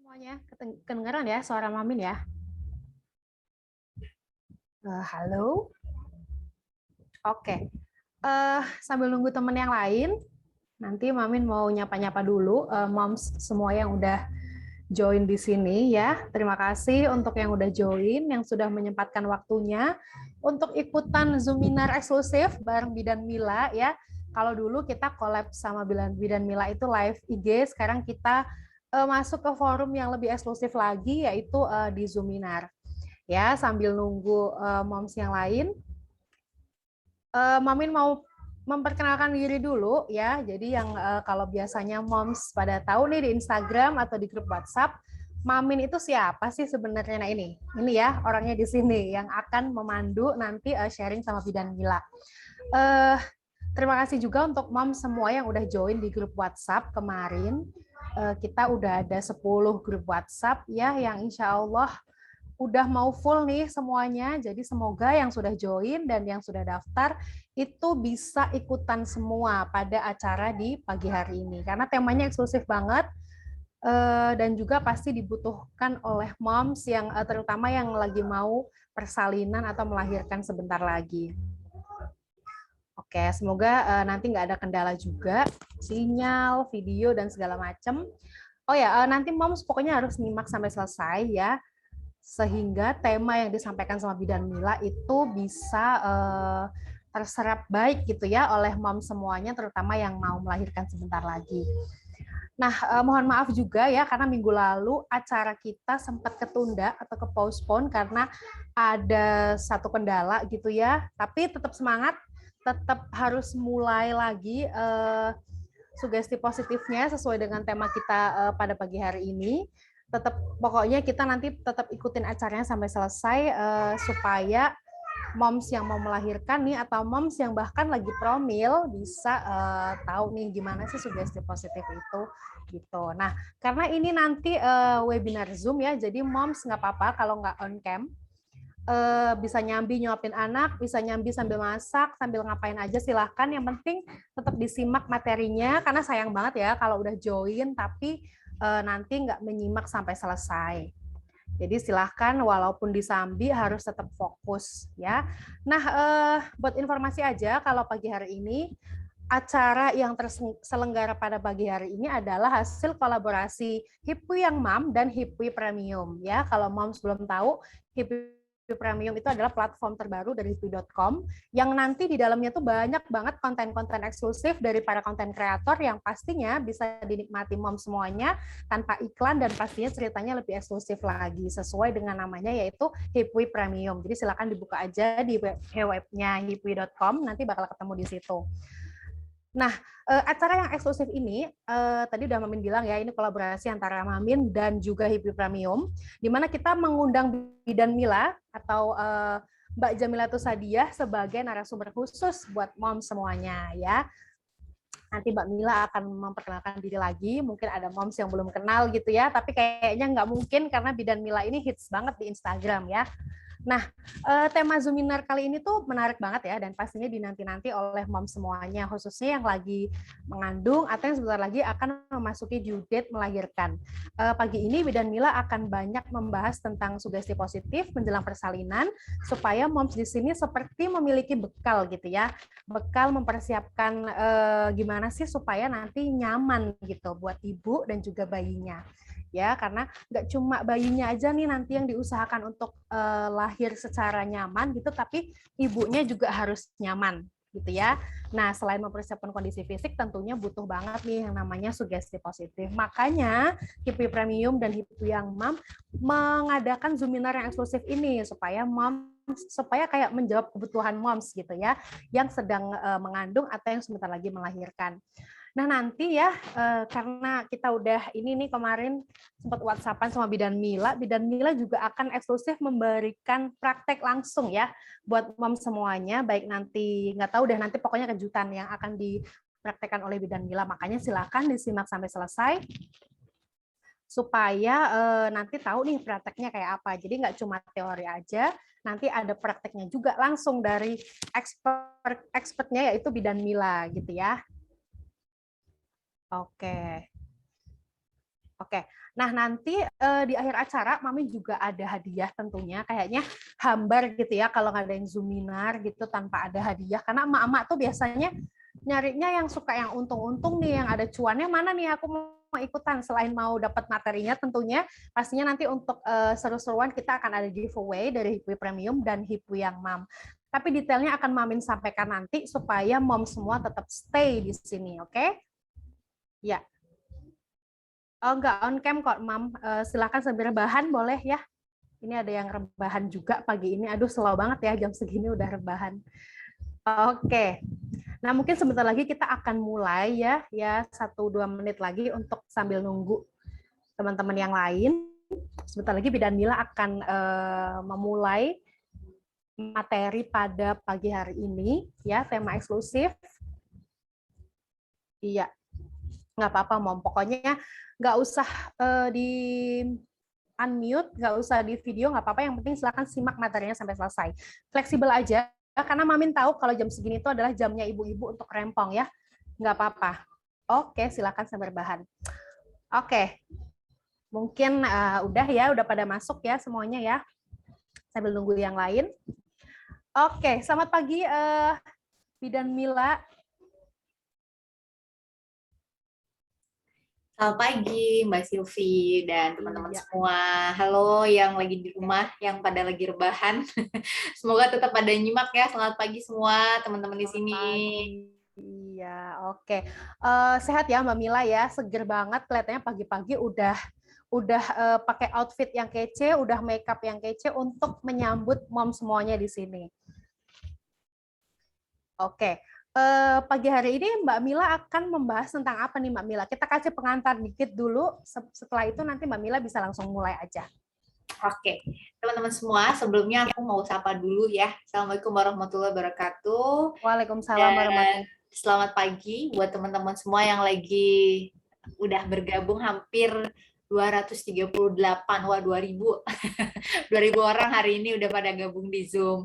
Semuanya kedengaran ya suara Mamin ya? Halo. Oke. Sambil nunggu teman yang lain, nanti Mamin mau nyapa-nyapa dulu moms semua yang udah join di sini ya. Terima kasih untuk yang udah join, yang sudah menyempatkan waktunya untuk ikutan Zoominar eksklusif bareng Bidan Mila ya. Kalau dulu kita collab sama Bidan Mila itu live IG, sekarang kita masuk ke forum yang lebih eksklusif lagi yaitu di Zoominar. Ya, sambil nunggu moms yang lain, Mamin mau memperkenalkan diri dulu ya. Jadi yang kalau biasanya moms pada tahu nih di Instagram atau di grup WhatsApp, Mamin itu siapa sih sebenarnya? Nah ini ya orangnya di sini yang akan memandu nanti sharing sama Bidan Mila. Uh, Terima kasih juga untuk mom semua yang udah join di grup WhatsApp kemarin. Kita udah ada 10 grup WhatsApp ya yang insya Allah udah mau full nih semuanya. Jadi semoga yang sudah join dan yang sudah daftar itu bisa ikutan semua pada acara di pagi hari ini. Karena temanya eksklusif banget dan juga pasti dibutuhkan oleh moms yang terutama yang lagi mau persalinan atau melahirkan sebentar lagi. Oke, semoga nanti nggak ada kendala juga, sinyal, video, dan segala macam. Oh ya, nanti moms pokoknya harus nyimak sampai selesai ya, sehingga tema yang disampaikan sama Bidan Mila itu bisa terserap baik gitu ya oleh mom semuanya, terutama yang mau melahirkan sebentar lagi. Nah, mohon maaf juga ya karena minggu lalu acara kita sempat ketunda atau ke postpone karena ada satu kendala gitu ya. Tapi tetap semangat, tetap harus mulai lagi sugesti positifnya sesuai dengan tema kita pada pagi hari ini. Tetap pokoknya kita nanti tetap ikutin acaranya sampai selesai supaya moms yang mau melahirkan nih atau moms yang bahkan lagi promil bisa tahu nih gimana sih sugesti positif itu gitu. Nah, karena ini nanti webinar Zoom ya, jadi moms nggak apa-apa kalau nggak on cam. Bisa nyambi nyuapin anak, bisa nyambi sambil masak, sambil ngapain aja silahkan. Yang penting tetap disimak materinya, karena sayang banget ya kalau udah join tapi nanti nggak menyimak sampai selesai. Jadi silahkan walaupun disambi harus tetap fokus ya. Nah, buat informasi aja kalau pagi hari ini acara yang terselenggara pada pagi hari ini adalah hasil kolaborasi Hipwi yang Mam dan Hipwi Premium ya. Kalau Moms belum tahu, Hipwi Premium itu adalah platform terbaru dari hipwi.com yang nanti di dalamnya tuh banyak banget konten-konten eksklusif dari para konten kreator yang pastinya bisa dinikmati mom semuanya tanpa iklan dan pastinya ceritanya lebih eksklusif lagi sesuai dengan namanya yaitu Hipwi Premium. Jadi silakan dibuka aja di webnya hipwi.com, nanti bakal ketemu di situ. Nah, acara yang eksklusif ini tadi udah Mamin bilang ya, ini kolaborasi antara Mamin dan juga Hipwi Premium, di mana kita mengundang Bidan Mila atau Mbak Jamila Tusadiah sebagai narasumber khusus buat mom semuanya ya. Nanti Mbak Mila akan memperkenalkan diri lagi, mungkin ada moms yang belum kenal gitu ya, tapi kayaknya nggak mungkin karena Bidan Mila ini hits banget di Instagram ya. Nah, tema Zoominar kali ini tuh menarik banget ya, dan pastinya dinanti-nanti oleh mom semuanya, khususnya yang lagi mengandung atau yang sebentar lagi akan memasuki due date melahirkan. Pagi ini Bidan Mila akan banyak membahas tentang sugesti positif menjelang persalinan, supaya moms di sini seperti memiliki bekal gitu ya, bekal mempersiapkan gimana sih supaya nanti nyaman gitu buat ibu dan juga bayinya. Ya, karena nggak cuma bayinya aja nih nanti yang diusahakan untuk lahir secara nyaman gitu, tapi ibunya juga harus nyaman gitu ya. Nah, selain mempersiapkan kondisi fisik, tentunya butuh banget nih yang namanya sugesti positif. Makanya Hipwi Premium dan Hipwi yang Mam mengadakan Zoominar yang eksklusif ini supaya kayak menjawab kebutuhan moms gitu ya, yang sedang mengandung atau yang sebentar lagi melahirkan. Nah nanti ya, karena kita udah ini nih kemarin sempat WhatsAppan sama Bidan Mila juga akan eksklusif memberikan praktek langsung ya buat mom semuanya, baik nanti nggak tahu deh nanti pokoknya kejutan yang akan dipraktekkan oleh Bidan Mila, makanya silakan disimak sampai selesai supaya nanti tahu nih prakteknya kayak apa. Jadi nggak cuma teori aja, nanti ada prakteknya juga langsung dari expertnya yaitu Bidan Mila gitu ya. Oke. Oke, nah nanti di akhir acara Mami juga ada hadiah tentunya, kayaknya hambar gitu ya kalau nggak ada yang Zoominar gitu tanpa ada hadiah, karena emak-emak tuh biasanya nyarinya yang suka yang untung-untung nih, yang ada cuannya mana nih aku mau ikutan, selain mau dapat materinya tentunya, pastinya nanti untuk seru-seruan kita akan ada giveaway dari Hipwi Premium dan Hipwi yang Mam. Tapi detailnya akan Mamin sampaikan nanti supaya mom semua tetap stay di sini, oke? Ya. Oh, enggak on cam kok, Mam. Silakan sambil rebahan boleh ya. Ini ada yang rebahan juga pagi ini. Aduh, slow banget ya jam segini udah rebahan. Oke. Nah, mungkin sebentar lagi kita akan mulai ya. Ya, 1-2 menit lagi untuk sambil nunggu teman-teman yang lain. Sebentar lagi Bidan Mila akan memulai materi pada pagi hari ini. Ya, tema eksklusif. Iya, nggak apa-apa, Mom. Pokoknya nggak usah di unmute, nggak usah di video, nggak apa-apa. Yang penting silakan simak materinya sampai selesai. Fleksibel aja, karena Mamin tahu kalau jam segini itu adalah jamnya ibu-ibu untuk rempong ya. Nggak apa-apa. Oke, silakan sambil rebahan. Oke, mungkin udah pada masuk ya semuanya ya. Sambil nunggu yang lain. Oke, selamat pagi Bidan Mila. Selamat pagi Mbak Silvi dan teman-teman semua. Halo yang lagi di rumah, yang pada lagi rebahan. Semoga tetap pada nyimak ya. Selamat pagi semua teman-teman di sini. Iya, oke. Sehat ya Mbak Mila ya, seger banget kelihatannya pagi-pagi udah pakai outfit yang kece, udah makeup yang kece untuk menyambut mom semuanya di sini. Oke. Pagi hari ini Mbak Mila akan membahas tentang apa nih Mbak Mila? Kita kasih pengantar dikit dulu, setelah itu nanti Mbak Mila bisa langsung mulai aja. Oke, teman-teman semua, sebelumnya aku mau sapa dulu ya. Assalamualaikum warahmatullahi wabarakatuh. Waalaikumsalam Dan warahmatullahi wabarakatuh. selamat pagi buat teman-teman semua yang lagi udah bergabung hampir 238, wah 2000. 2000 orang hari ini udah pada gabung di Zoom.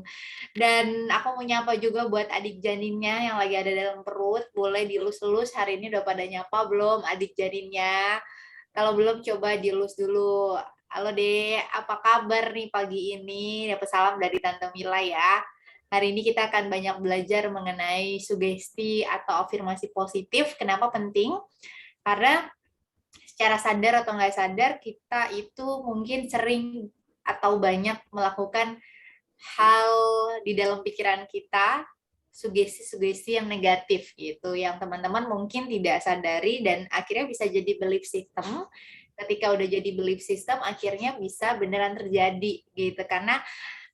Dan aku mau nyapa juga buat adik janinnya yang lagi ada dalam perut, boleh dilus-lus. Hari ini udah pada nyapa belum adik janinnya? Kalau belum coba dilus dulu. Halo Dek, apa kabar nih pagi ini? Dapat salam dari Tante Mila ya. Hari ini kita akan banyak belajar mengenai sugesti atau afirmasi positif. Kenapa penting? Karena secara sadar atau nggak sadar, kita itu mungkin sering atau banyak melakukan hal di dalam pikiran kita, sugesti-sugesti yang negatif gitu, yang teman-teman mungkin tidak sadari dan akhirnya bisa jadi belief system. Ketika udah jadi belief system, akhirnya bisa beneran terjadi gitu, karena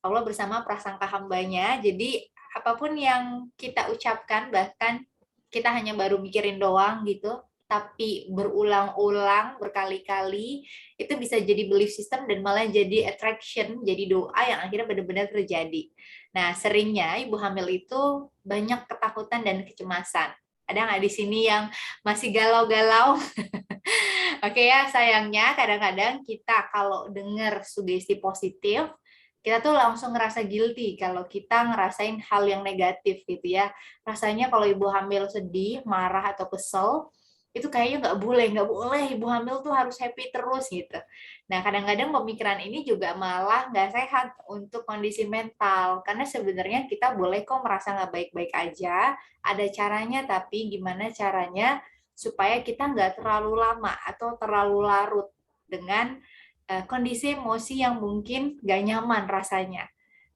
Allah bersama prasangka hambanya. Jadi apapun yang kita ucapkan, bahkan kita hanya baru mikirin doang gitu, tapi berulang-ulang berkali-kali, itu bisa jadi belief system dan malah jadi attraction, jadi doa yang akhirnya benar-benar terjadi. Nah, seringnya ibu hamil itu banyak ketakutan dan kecemasan. Ada nggak di sini yang masih galau-galau? Oke ya, sayangnya kadang-kadang kita kalau dengar sugesti positif, kita tuh langsung ngerasa guilty kalau kita ngerasain hal yang negatif gitu ya. Rasanya kalau ibu hamil sedih, marah atau kesel, itu kayaknya nggak boleh ibu hamil tuh harus happy terus gitu. Nah, kadang-kadang pemikiran ini juga malah nggak sehat untuk kondisi mental, karena sebenarnya kita boleh kok merasa nggak baik-baik aja, ada caranya, tapi gimana caranya supaya kita nggak terlalu lama atau terlalu larut dengan kondisi emosi yang mungkin nggak nyaman rasanya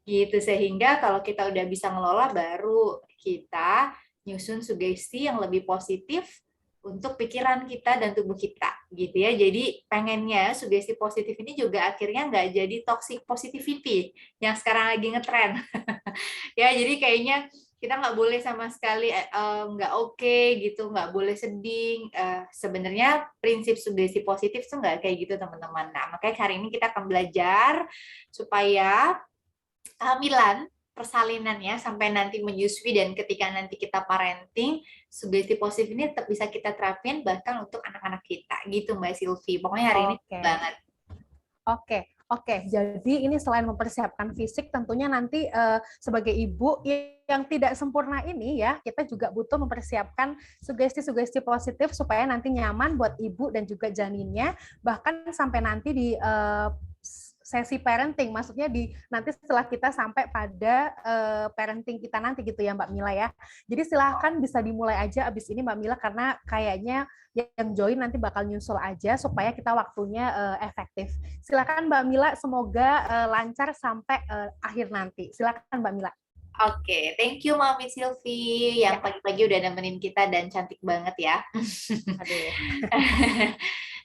gitu, sehingga kalau kita udah bisa ngelola, baru kita nyusun sugesti yang lebih positif untuk pikiran kita dan tubuh kita gitu ya. Jadi pengennya sugesti positif ini juga akhirnya nggak jadi toxic positivity yang sekarang lagi ngetren. Ya, jadi kayaknya kita nggak boleh sama sekali nggak oke gitu, nggak boleh sedih. Sebenarnya prinsip sugesti positif tuh nggak kayak gitu teman-teman. Nah, makanya hari ini kita akan belajar supaya kehamilan, persalinan ya, sampai nanti menyusui dan ketika nanti kita parenting, sugesti positif ini tetap bisa kita terapin bahkan untuk anak-anak kita gitu Mbak Silvi. Pokoknya hari ini Oke. banget. Oke, Oke, jadi ini selain mempersiapkan fisik, tentunya nanti sebagai ibu yang tidak sempurna ini ya, kita juga butuh mempersiapkan sugesti-sugesti positif supaya nanti nyaman buat ibu dan juga janinnya, bahkan sampai nanti di sesi parenting, maksudnya di nanti setelah kita sampai pada parenting kita nanti gitu ya Mbak Mila ya. Jadi silahkan bisa dimulai aja abis ini Mbak Mila, karena kayaknya yang join nanti bakal nyusul aja supaya kita waktunya efektif. Silakan Mbak Mila, semoga lancar sampai akhir nanti. Silakan Mbak Mila. Oke, thank you Mami Silvi yang pagi-pagi udah nemenin kita dan cantik banget ya. Aduh.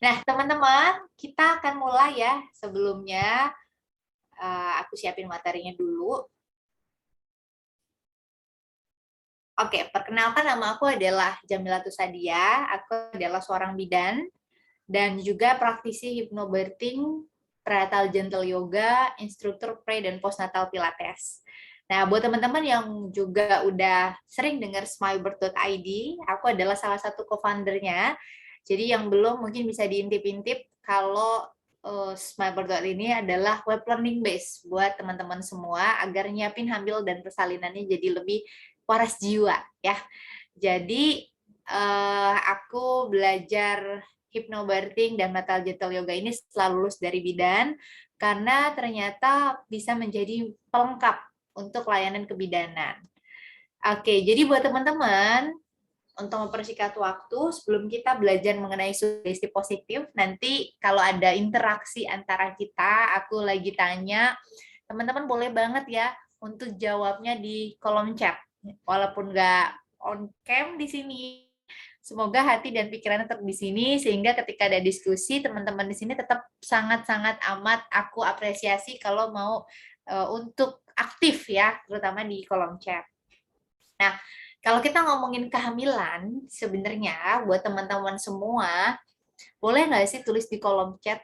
Nah, teman-teman, kita akan mulai ya. Sebelumnya, aku siapin materinya dulu. Oke, perkenalkan, nama aku adalah Jamila Tusadia. Aku adalah seorang bidan dan juga praktisi hypnobirthing, prenatal gentle yoga, instruktur pre dan postnatal pilates. Nah, buat teman-teman yang juga udah sering dengar smilebird.id, aku adalah salah satu co-foundernya. Jadi yang belum mungkin bisa diintip-intip kalau Smilebird ini adalah web learning base buat teman-teman semua agar nyiapin hamil dan persalinannya jadi lebih waras jiwa ya. Jadi aku belajar hypnobirthing dan natal gentle yoga ini setelah lulus dari bidan karena ternyata bisa menjadi pelengkap untuk layanan kebidanan. Oke, jadi buat teman-teman, untuk mempersingkat waktu, sebelum kita belajar mengenai sugesti positif, nanti kalau ada interaksi antara kita, aku lagi tanya, teman-teman boleh banget ya untuk jawabnya di kolom chat. Walaupun nggak on cam di sini, semoga hati dan pikirannya tetap di sini, sehingga ketika ada diskusi, teman-teman di sini tetap sangat-sangat amat aku apresiasi kalau mau untuk aktif ya, terutama di kolom chat. Nah, kalau kita ngomongin kehamilan, sebenarnya buat teman-teman semua, boleh nggak sih tulis di kolom chat,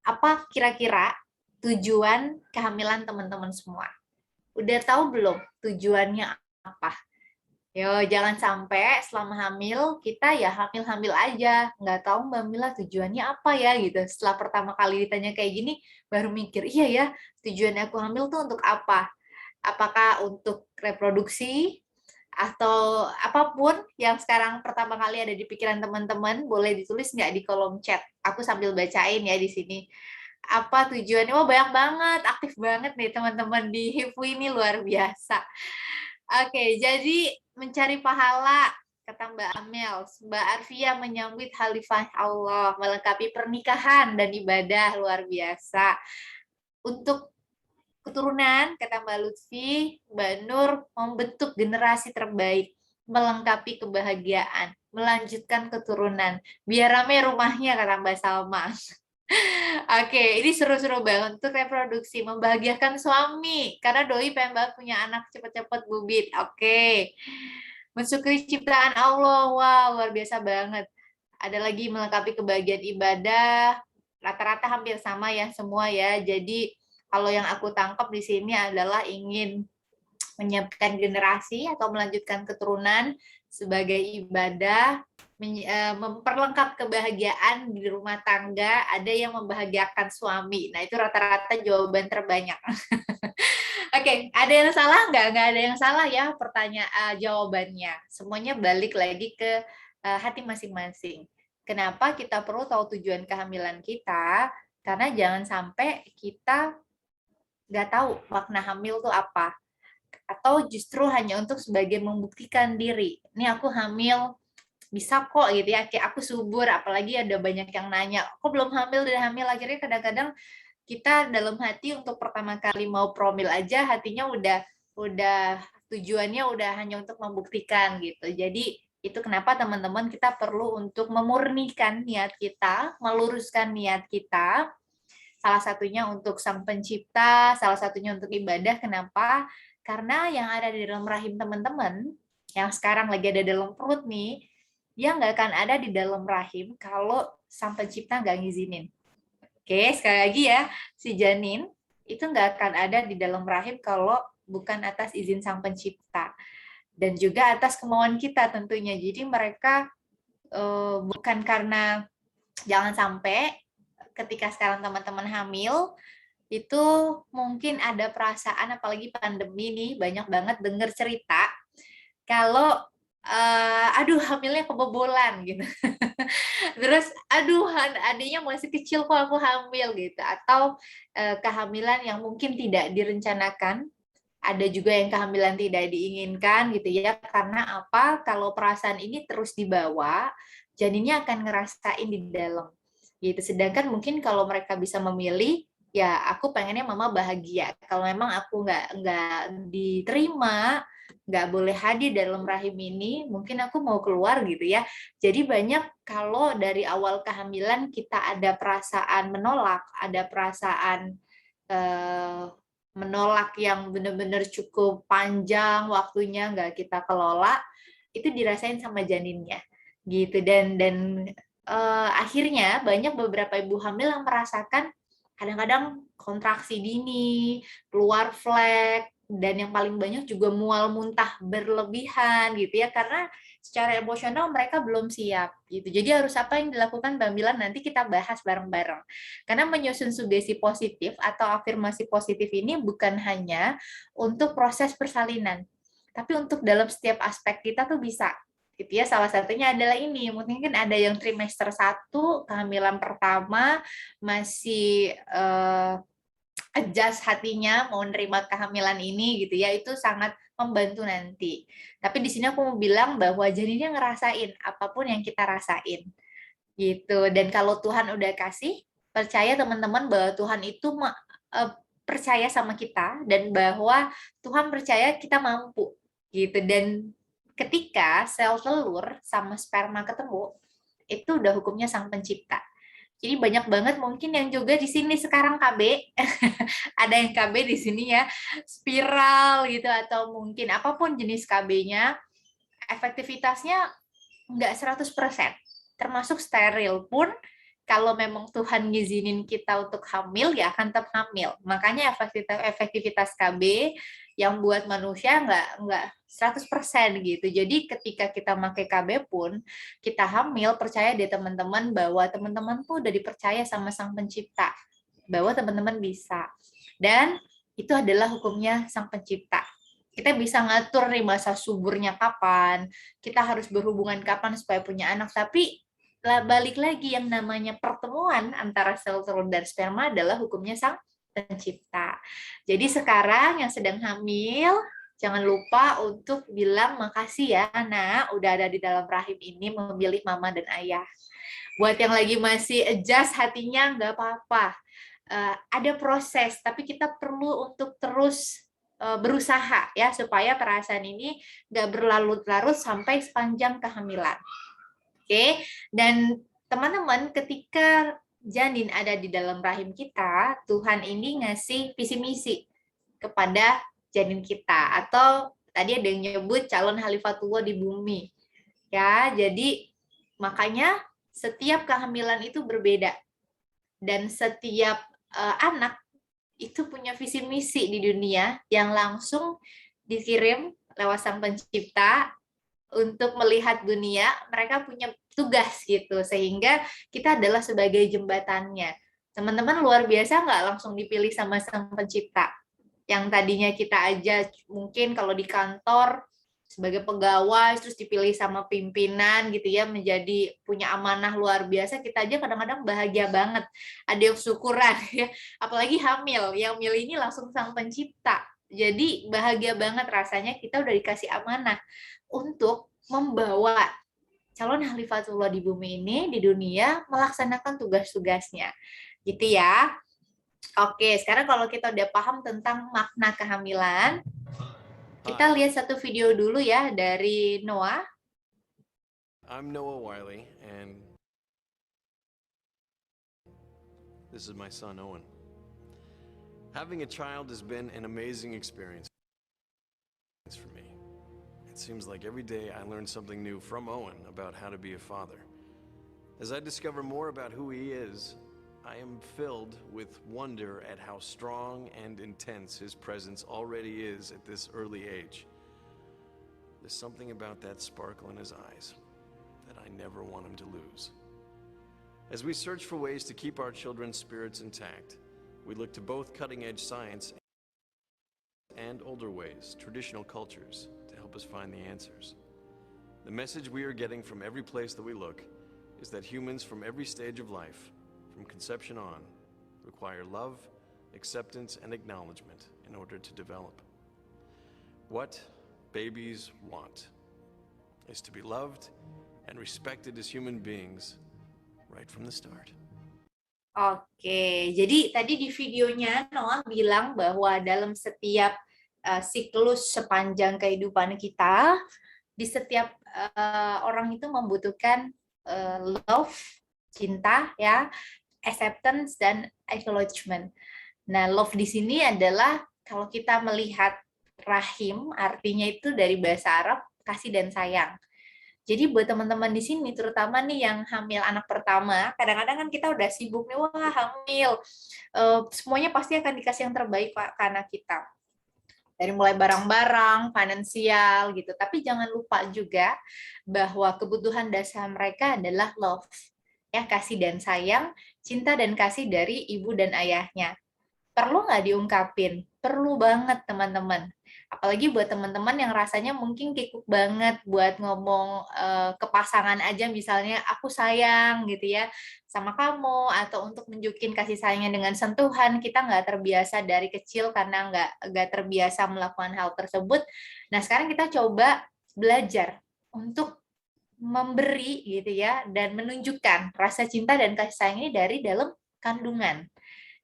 apa kira-kira tujuan kehamilan teman-teman semua? Udah tahu belum tujuannya apa? Yo, jangan sampai selama hamil, kita ya hamil-hamil aja. Nggak tahu Mbak Mila tujuannya apa ya gitu. Setelah pertama kali ditanya kayak gini, baru mikir, iya ya, tujuan aku hamil tuh untuk apa? Apakah untuk reproduksi? Atau apapun yang sekarang pertama kali ada di pikiran teman-teman, boleh ditulis nggak di kolom chat. Aku sambil bacain ya di sini. Apa tujuannya? Oh, banyak banget, aktif banget nih teman-teman di HIPU ini, luar biasa. Oke, jadi mencari pahala, kata Mbak Amel. Mbak Arfia menyambut Khalifah Allah, melengkapi pernikahan dan ibadah, luar biasa. Untuk keturunan, kata Mbak Lutfi, Mbak Nur, membentuk generasi terbaik, melengkapi kebahagiaan, melanjutkan keturunan. Biar rame rumahnya, kata Mbak Salma. Oke, ini seru-seru banget untuk reproduksi, membahagiakan suami, karena doi pengen banget punya anak cepet-cepet bubit. Oke, mensyukuri ciptaan Allah, wow, luar biasa banget. Ada lagi melengkapi kebahagiaan ibadah, rata-rata hampir sama ya semua ya. Jadi kalau yang aku tangkap di sini adalah ingin menyiapkan generasi atau melanjutkan keturunan sebagai ibadah, memperlengkap kebahagiaan di rumah tangga, ada yang membahagiakan suami. Nah, itu rata-rata jawaban terbanyak. Oke, ada yang salah nggak? Nggak ada yang salah ya pertanyaan jawabannya. Semuanya balik lagi ke hati masing-masing. Kenapa kita perlu tahu tujuan kehamilan kita? Karena jangan sampai kita nggak tahu makna hamil itu apa. Atau justru hanya untuk sebagai membuktikan diri. Ini aku hamil, bisa kok gitu ya, kayak aku subur, apalagi ada banyak yang nanya, kok belum hamil, udah hamil. Akhirnya kadang-kadang kita dalam hati untuk pertama kali mau promil aja, hatinya udah tujuannya udah hanya untuk membuktikan gitu. Jadi itu kenapa teman-teman kita perlu untuk memurnikan niat kita, meluruskan niat kita. Salah satunya untuk Sang Pencipta, salah satunya untuk ibadah. Kenapa? Karena yang ada di dalam rahim teman-teman, yang sekarang lagi ada dalam perut nih, dia nggak akan ada di dalam rahim kalau Sang Pencipta nggak ngizinin. Oke, sekali lagi ya, si janin itu nggak akan ada di dalam rahim kalau bukan atas izin Sang Pencipta. Dan juga atas kemauan kita tentunya. Jadi mereka bukan karena, jangan sampai ketika sekarang teman-teman hamil, itu mungkin ada perasaan, apalagi pandemi nih, banyak banget denger cerita kalau aduh hamilnya kebobolan gitu. Terus aduh adiknya masih kecil kok aku hamil gitu, atau kehamilan yang mungkin tidak direncanakan. Ada juga yang kehamilan tidak diinginkan gitu ya, karena apa? Kalau perasaan ini terus dibawa, janinnya akan ngerasain di dalam gitu. Sedangkan mungkin kalau mereka bisa memilih, ya aku pengennya mama bahagia. Kalau memang aku nggak diterima, nggak boleh hadir dalam rahim ini, mungkin aku mau keluar gitu ya. Jadi banyak kalau dari awal kehamilan kita ada perasaan menolak, ada perasaan menolak yang benar-benar cukup panjang waktunya, nggak kita kelola, itu dirasain sama janinnya gitu. Dan akhirnya banyak beberapa ibu hamil yang merasakan kadang-kadang kontraksi dini, keluar flek, dan yang paling banyak juga mual muntah berlebihan gitu ya, karena secara emosional mereka belum siap gitu. Jadi harus apa yang dilakukan Mbak Mila, nanti kita bahas bareng-bareng. Karena menyusun sugesti positif atau afirmasi positif ini bukan hanya untuk proses persalinan, tapi untuk dalam setiap aspek kita tuh bisa gitu ya. Salah satunya adalah ini, mungkin ada yang trimester 1 kehamilan pertama masih adjust hatinya mau nerima kehamilan ini gitu ya, itu sangat membantu nanti. Tapi di sini aku mau bilang bahwa janinnya ngerasain apapun yang kita rasain gitu. Dan kalau Tuhan udah kasih, percaya teman-teman bahwa Tuhan itu percaya sama kita, dan bahwa Tuhan percaya kita mampu gitu. Dan ketika sel telur sama sperma ketemu, itu udah hukumnya Sang Pencipta. Jadi banyak banget mungkin yang juga di sini sekarang KB, ada yang KB di sini ya, spiral gitu, atau mungkin apapun jenis KB-nya, efektivitasnya nggak 100%. Termasuk steril pun, kalau memang Tuhan ngizinin kita untuk hamil, ya akan tetap hamil. Makanya efektivitas KB yang buat manusia nggak 100% gitu. Jadi ketika kita pakai KB pun, kita hamil, percaya deh teman-teman bahwa teman-teman tuh udah dipercaya sama Sang Pencipta, bahwa teman-teman bisa. Dan itu adalah hukumnya Sang Pencipta. Kita bisa ngatur nih masa suburnya kapan, kita harus berhubungan kapan supaya punya anak, tapi balik lagi yang namanya pertemuan antara sel telur dan sperma adalah hukumnya Sang Pencipta. Jadi sekarang yang sedang hamil, jangan lupa untuk bilang makasih ya nak, udah ada di dalam rahim ini memilih mama dan ayah. Buat yang lagi masih adjust hatinya, nggak apa-apa. Ada proses, tapi kita perlu untuk terus berusaha ya, supaya perasaan ini nggak berlarut-larut sampai sepanjang kehamilan. Oke, dan teman-teman, ketika janin ada di dalam rahim kita, Tuhan ini ngasih visi misi kepada janin kita, atau tadi ada yang nyebut calon halifatullah di bumi. Ya, jadi makanya setiap kehamilan itu berbeda, dan setiap anak itu punya visi misi di dunia yang langsung dikirim lewat Sang Pencipta untuk melihat dunia. Mereka punya tugas gitu, sehingga kita adalah sebagai jembatannya. Teman-teman luar biasa nggak, langsung dipilih sama Sang Pencipta. Yang tadinya kita aja mungkin kalau di kantor sebagai pegawai, terus dipilih sama pimpinan gitu ya, menjadi punya amanah luar biasa, kita aja kadang-kadang bahagia banget, ada yang syukuran ya, apalagi hamil, yang milih ini langsung Sang Pencipta. Jadi bahagia banget rasanya, kita udah dikasih amanah untuk membawa calon halifatullah di bumi ini, di dunia, melaksanakan tugas-tugasnya gitu ya. Oke, sekarang kalau kita udah paham tentang makna kehamilan, kita lihat satu video dulu ya dari Noah. I'm Noah Wiley, and this is my son, Owen. Having a child has been an amazing experience for me. It seems like every day I learn something new from Owen about how to be a father. As I discover more about who he is, I am filled with wonder at how strong and intense his presence already is at this early age. There's something about that sparkle in his eyes that I never want him to lose. As we search for ways to keep our children's spirits intact, we look to both cutting-edge science and older ways, traditional cultures, to help us find the answers. The message we are getting from every place that we look is that humans from every stage of life, from conception on, require love, acceptance, and acknowledgement in order to develop. What babies want is to be loved and respected as human beings right from the start. Oke, jadi tadi di videonya Noah bilang bahwa dalam setiap siklus sepanjang kehidupan kita, di setiap orang itu membutuhkan love, cinta, ya, acceptance dan acknowledgement. Nah, love di sini adalah kalau kita melihat rahim, artinya itu dari bahasa Arab kasih dan sayang. Jadi buat teman-teman di sini, terutama nih yang hamil anak pertama, kadang-kadang kan kita udah sibuk nih, wah hamil, semuanya pasti akan dikasih yang terbaik ke anak kita. Dari mulai barang-barang, finansial gitu. Tapi jangan lupa juga bahwa kebutuhan dasar mereka adalah love, ya, kasih dan sayang, cinta dan kasih dari ibu dan ayahnya. Perlu nggak diungkapin? Perlu banget, teman-teman. Apalagi buat teman-teman yang rasanya mungkin kikuk banget buat ngomong ke pasangan aja, misalnya aku sayang gitu ya sama kamu, atau untuk nunjukin kasih sayangnya dengan sentuhan. Kita nggak terbiasa dari kecil karena nggak terbiasa melakukan hal tersebut. Nah, sekarang kita coba belajar untuk memberi gitu ya, dan menunjukkan rasa cinta dan kasih sayang ini dari dalam kandungan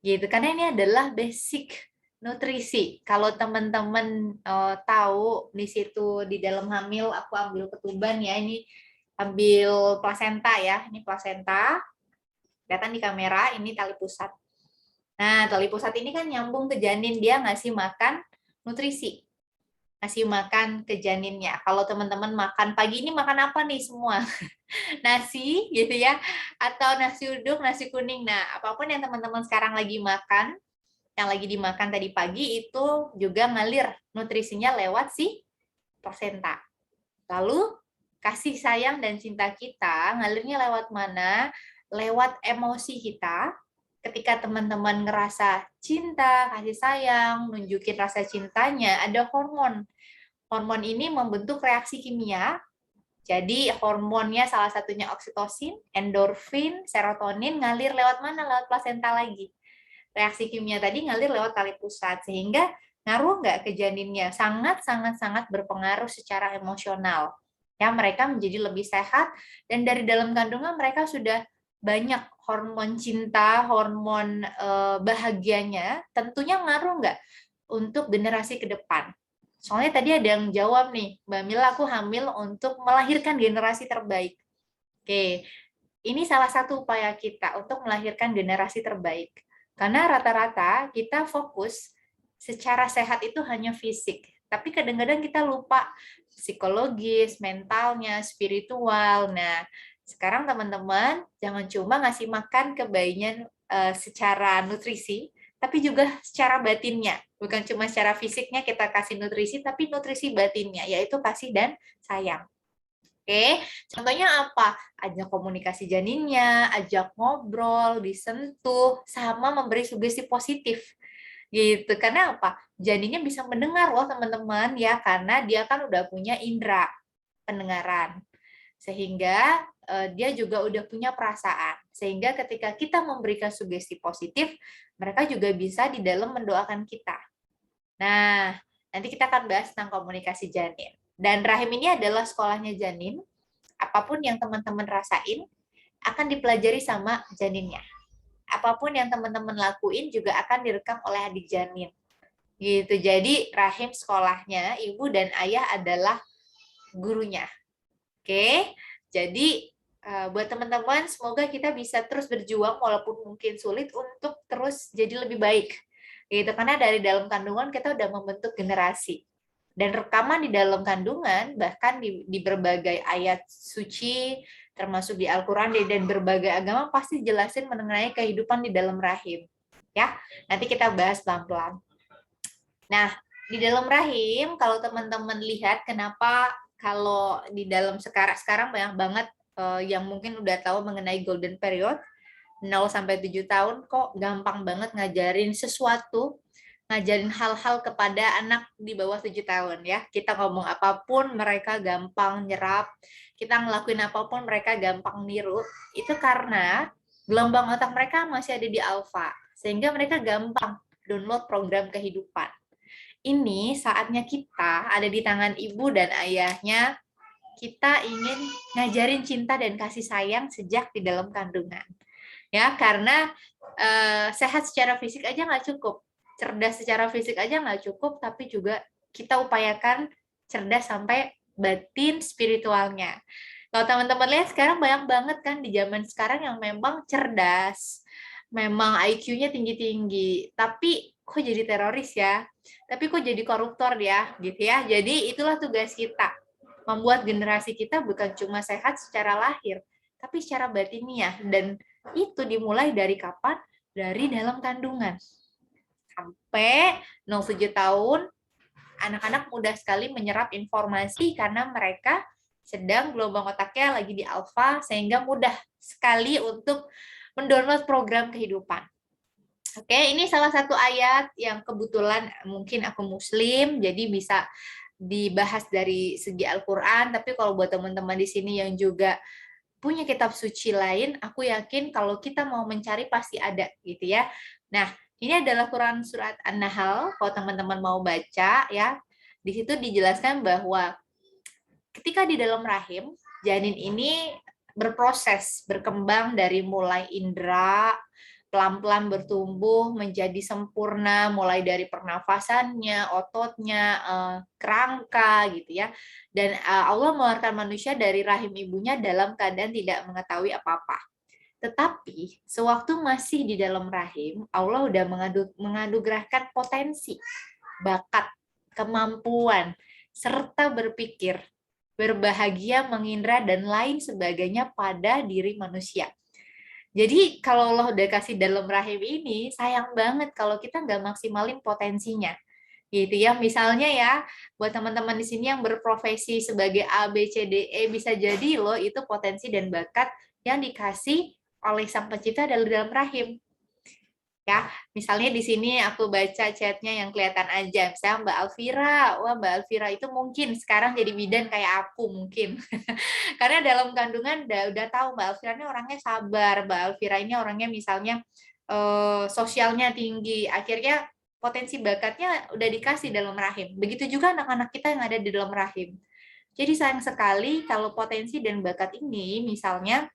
gitu, karena ini adalah basic nutrisi. Kalau teman-teman tahu di situ di dalam hamil, aku ambil ketuban ya, ini ambil plasenta ya, ini plasenta, kelihatan di kamera, ini tali pusat. Nah, tali pusat ini kan nyambung ke janin, dia ngasih makan nutrisi, ngasih makan ke janinnya. Kalau teman-teman makan pagi ini makan apa nih semua? Nasi gitu ya, atau nasi uduk, nasi kuning. Nah, apapun yang teman-teman sekarang lagi makan, yang lagi dimakan tadi pagi, itu juga ngalir nutrisinya lewat si plasenta. Lalu kasih sayang dan cinta kita ngalirnya lewat mana? Lewat emosi kita. Ketika teman-teman ngerasa cinta, kasih sayang, nunjukin rasa cintanya, ada hormon. Hormon ini membentuk reaksi kimia. Jadi hormonnya salah satunya oksitosin, endorfin, serotonin ngalir lewat mana? Lewat plasenta lagi. Reaksi kimia tadi ngalir lewat tali pusat, sehingga ngaruh nggak ke janinnya? Sangat berpengaruh secara emosional. Ya, mereka menjadi lebih sehat, dan dari dalam kandungan mereka sudah banyak hormon cinta, hormon bahagianya, tentunya ngaruh nggak untuk generasi ke depan? Soalnya tadi ada yang jawab nih, Mbak Mila, aku hamil untuk melahirkan generasi terbaik. Oke, ini salah satu upaya kita untuk melahirkan generasi terbaik. Karena rata-rata kita fokus secara sehat itu hanya fisik, tapi kadang-kadang kita lupa psikologis, mentalnya, spiritual. Nah, sekarang teman-teman jangan cuma ngasih makan ke bayinya secara nutrisi, tapi juga secara batinnya. Bukan cuma secara fisiknya kita kasih nutrisi, tapi nutrisi batinnya, yaitu kasih dan sayang. Oke, contohnya apa? Ajak komunikasi janinnya, ajak ngobrol, disentuh, sama memberi sugesti positif. Gitu. Karena apa? Janinnya bisa mendengar loh teman-teman ya, karena dia kan udah punya indera pendengaran. Sehingga dia juga udah punya perasaan. Sehingga ketika kita memberikan sugesti positif, mereka juga bisa di dalam mendoakan kita. Nah, nanti kita akan bahas tentang komunikasi janin. Dan rahim ini adalah sekolahnya janin. Apapun yang teman-teman rasain akan dipelajari sama janinnya. Apapun yang teman-teman lakuin juga akan direkam oleh adik janin. Gitu. Jadi rahim sekolahnya, ibu dan ayah adalah gurunya. Oke. Jadi buat teman-teman, semoga kita bisa terus berjuang walaupun mungkin sulit untuk terus jadi lebih baik. Gitu. Karena dari dalam kandungan kita udah membentuk generasi. Dan rekaman di dalam kandungan, bahkan di berbagai ayat suci, termasuk di Al-Quran dan berbagai agama, pasti jelasin mengenai kehidupan di dalam rahim. Ya, nanti kita bahas pelan-pelan. Nah, di dalam rahim, kalau teman-teman lihat kenapa kalau di dalam sekarang banyak banget yang mungkin udah tahu mengenai golden period, 0 sampai 7 tahun kok gampang banget ngajarin sesuatu, ngajarin hal-hal kepada anak di bawah 7 tahun ya. Kita ngomong apapun mereka gampang nyerap, kita ngelakuin apapun mereka gampang niru. Itu karena gelombang otak mereka masih ada di alfa, sehingga mereka gampang download program kehidupan. Ini saatnya kita ada di tangan ibu dan ayahnya, kita ingin ngajarin cinta dan kasih sayang sejak di dalam kandungan. Ya, karena sehat secara fisik aja nggak cukup, cerdas secara fisik aja nggak cukup, tapi juga kita upayakan cerdas sampai batin spiritualnya. Kalau teman-teman lihat sekarang banyak banget kan di zaman sekarang yang memang cerdas, memang IQ-nya tinggi-tinggi, tapi kok jadi teroris ya, tapi kok jadi koruptor ya, gitu ya. Jadi itulah tugas kita, membuat generasi kita bukan cuma sehat secara lahir, tapi secara batiniah. Dan itu dimulai dari kapan? Dari dalam kandungan. Sampai 0,7 tahun, anak-anak mudah sekali menyerap informasi karena mereka sedang gelombang otaknya lagi di alfa, sehingga mudah sekali untuk mendownload program kehidupan. Oke, ini salah satu ayat yang kebetulan mungkin aku muslim, jadi bisa dibahas dari segi Al-Quran, tapi kalau buat teman-teman di sini yang juga punya kitab suci lain, aku yakin kalau kita mau mencari pasti ada gitu ya. Nah, ini adalah Quran surat An-Nahl, kalau teman-teman mau baca ya. Di situ dijelaskan bahwa ketika di dalam rahim, janin ini berproses, berkembang dari mulai indera, pelan-pelan bertumbuh menjadi sempurna, mulai dari pernafasannya, ototnya, kerangka gitu ya. Dan Allah mengeluarkan manusia dari rahim ibunya dalam keadaan tidak mengetahui apa-apa. Tetapi sewaktu masih di dalam rahim, Allah udah menganugerahkan potensi, bakat, kemampuan, serta berpikir, berbahagia, mengindra, dan lain sebagainya pada diri manusia. Jadi kalau Allah udah kasih dalam rahim ini, sayang banget kalau kita nggak maksimalin potensinya. Gitu ya, misalnya ya, buat teman-teman di sini yang berprofesi sebagai A, B, C, D, E, bisa jadi loh itu potensi dan bakat yang dikasih oleh Sang Pencipta dari dalam rahim. Ya, misalnya di sini aku baca chatnya yang kelihatan aja, misalnya Mbak Alvira, wah Mbak Alvira itu mungkin sekarang jadi bidan kayak aku mungkin, karena dalam kandungan udah tahu Mbak Alvira ini orangnya sabar, Mbak Alvira ini orangnya misalnya sosialnya tinggi, akhirnya potensi bakatnya udah dikasih dalam rahim. Begitu juga anak-anak kita yang ada di dalam rahim. Jadi sayang sekali kalau potensi dan bakat ini misalnya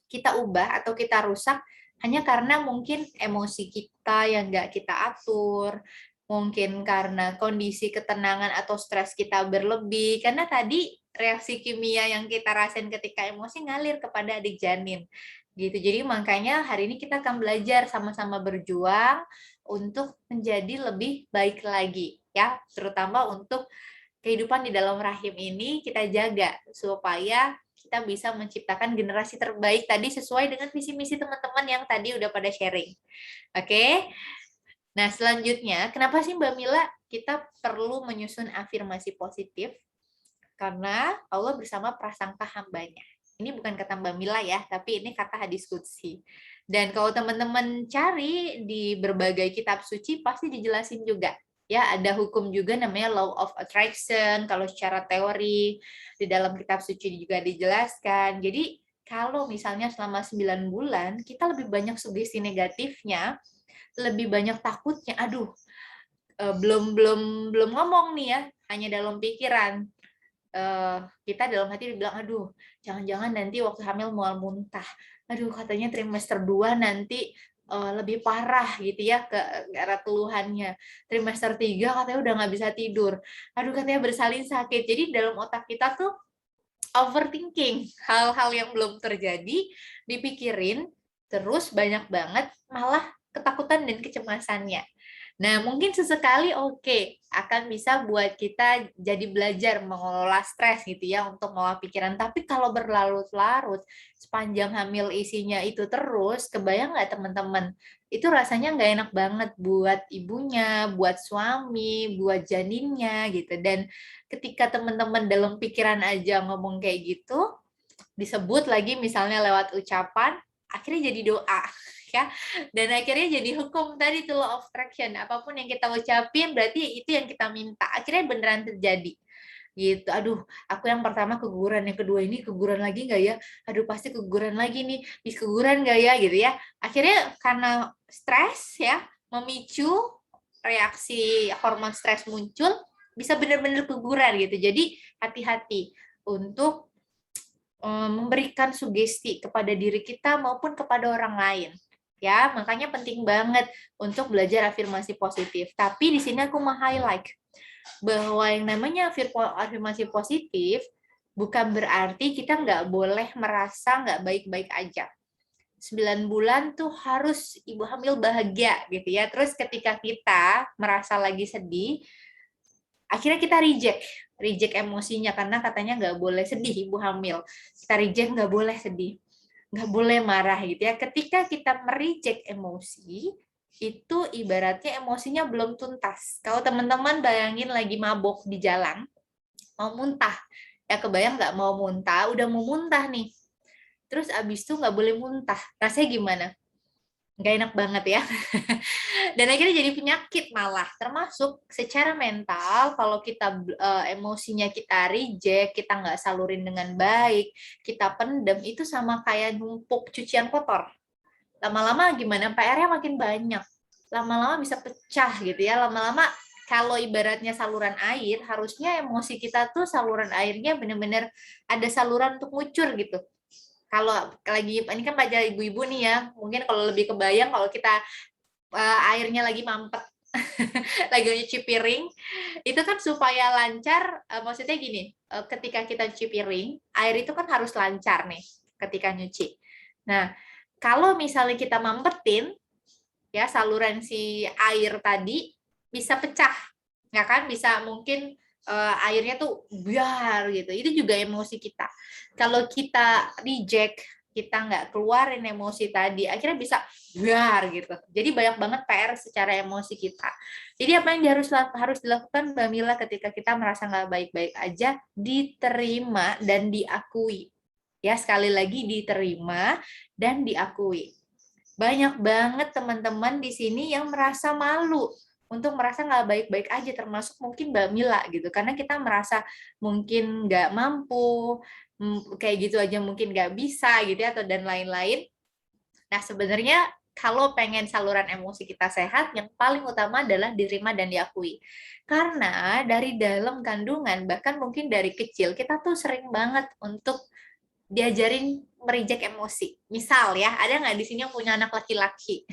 kita ubah atau kita rusak hanya karena mungkin emosi kita yang nggak kita atur, mungkin karena kondisi ketenangan atau stres kita berlebih, karena tadi reaksi kimia yang kita rasain ketika emosi ngalir kepada adik janin. Gitu. Jadi makanya hari ini kita akan belajar sama-sama berjuang untuk menjadi lebih baik lagi, ya, terutama untuk kehidupan di dalam rahim ini kita jaga supaya kita bisa menciptakan generasi terbaik tadi sesuai dengan visi misi teman-teman yang tadi udah pada sharing. Oke. Nah, selanjutnya, kenapa sih Mbak Mila kita perlu menyusun afirmasi positif? Karena Allah bersama prasangka hambanya. Ini bukan kata Mbak Mila ya, tapi ini kata hadis qudsi. Dan kalau teman-teman cari di berbagai kitab suci pasti dijelasin juga. Ya, ada hukum juga namanya law of attraction, kalau secara teori di dalam kitab suci juga dijelaskan. Jadi, kalau misalnya selama 9 bulan kita lebih banyak sugesti negatifnya, lebih banyak takutnya, aduh, belum ngomong nih ya, hanya dalam pikiran. Kita dalam hati dibilang, aduh, jangan-jangan nanti waktu hamil mual muntah. Aduh, katanya trimester 2 nanti lebih parah gitu ya ke arah keluhannya. Trimester 3 katanya udah nggak bisa tidur. Aduh, katanya bersalin sakit. Jadi dalam otak kita tuh overthinking. Hal-hal yang belum terjadi dipikirin, terus banyak banget malah ketakutan dan kecemasannya. Nah, mungkin sesekali akan bisa buat kita jadi belajar mengelola stres gitu ya untuk mengolah pikiran. Tapi kalau berlarut-larut, sepanjang hamil isinya itu terus, kebayang nggak teman-teman? Itu rasanya nggak enak banget buat ibunya, buat suami, buat janinnya gitu. Dan ketika teman-teman dalam pikiran aja ngomong kayak gitu, disebut lagi misalnya lewat ucapan, akhirnya jadi doa ya, dan akhirnya jadi hukum tadi tuh law of attraction, apapun yang kita ucapin berarti itu yang kita minta, akhirnya beneran terjadi gitu. Aduh, aku yang pertama keguguran, yang kedua ini keguguran lagi nggak ya, aduh pasti keguguran lagi nih, bisa keguguran nggak ya gitu ya. Akhirnya karena stres ya, memicu reaksi hormon stres muncul, bisa benar-benar keguguran gitu. Jadi hati-hati untuk memberikan sugesti kepada diri kita maupun kepada orang lain. Ya, makanya penting banget untuk belajar afirmasi positif. Tapi di sini aku mau highlight bahwa yang namanya afirmasi positif bukan berarti kita nggak boleh merasa nggak baik-baik aja. 9 bulan tuh harus ibu hamil bahagia gitu ya. Terus ketika kita merasa lagi sedih, akhirnya kita reject emosinya karena katanya nggak boleh sedih ibu hamil. Kita reject, nggak boleh sedih, nggak boleh marah gitu ya. Ketika kita mereject emosi, itu ibaratnya emosinya belum tuntas. Kalau teman-teman bayangin lagi mabok di jalan, mau muntah, ya kebayang nggak mau muntah, udah mau muntah nih. Terus abis itu nggak boleh muntah, rasanya gimana? Nggak enak banget ya. Dan akhirnya jadi penyakit malah, termasuk secara mental kalau kita emosinya kita reject, kita nggak salurin dengan baik, kita pendem, itu sama kayak numpuk cucian kotor. Lama-lama gimana? PR-nya makin banyak, lama-lama bisa pecah gitu ya. Lama-lama kalau ibaratnya saluran air, harusnya emosi kita tuh saluran airnya benar-benar ada saluran untuk ngucur gitu. Kalau lagi ini kan pelajar ibu-ibu nih ya, mungkin kalau lebih kebayang kalau kita airnya lagi mampet, lagi nyuci piring, itu kan supaya lancar, maksudnya gini, ketika kita cuci piring, air itu kan harus lancar nih ketika nyuci. Nah, kalau misalnya kita mampetin, ya saluran si air tadi bisa pecah, ya kan? Bisa mungkin airnya tuh biar gitu. Itu juga emosi kita. Kalau kita reject, kita nggak keluarin emosi tadi, akhirnya bisa biar gitu. Jadi banyak banget PR secara emosi kita. Jadi apa yang harus dilakukan Mbak Mila ketika kita merasa nggak baik-baik aja, diterima dan diakui. Ya, sekali lagi diterima dan diakui. Banyak banget teman-teman di sini yang merasa malu untuk merasa nggak baik-baik aja, termasuk mungkin Mbak Mila gitu, karena kita merasa mungkin nggak mampu, kayak gitu aja mungkin nggak bisa gitu ya, atau dan lain-lain. Nah, sebenarnya kalau pengen saluran emosi kita sehat, yang paling utama adalah diterima dan diakui. Karena dari dalam kandungan, bahkan mungkin dari kecil, kita tuh sering banget untuk diajarin mereject emosi. Misal ya, ada nggak di sini yang punya anak laki-laki?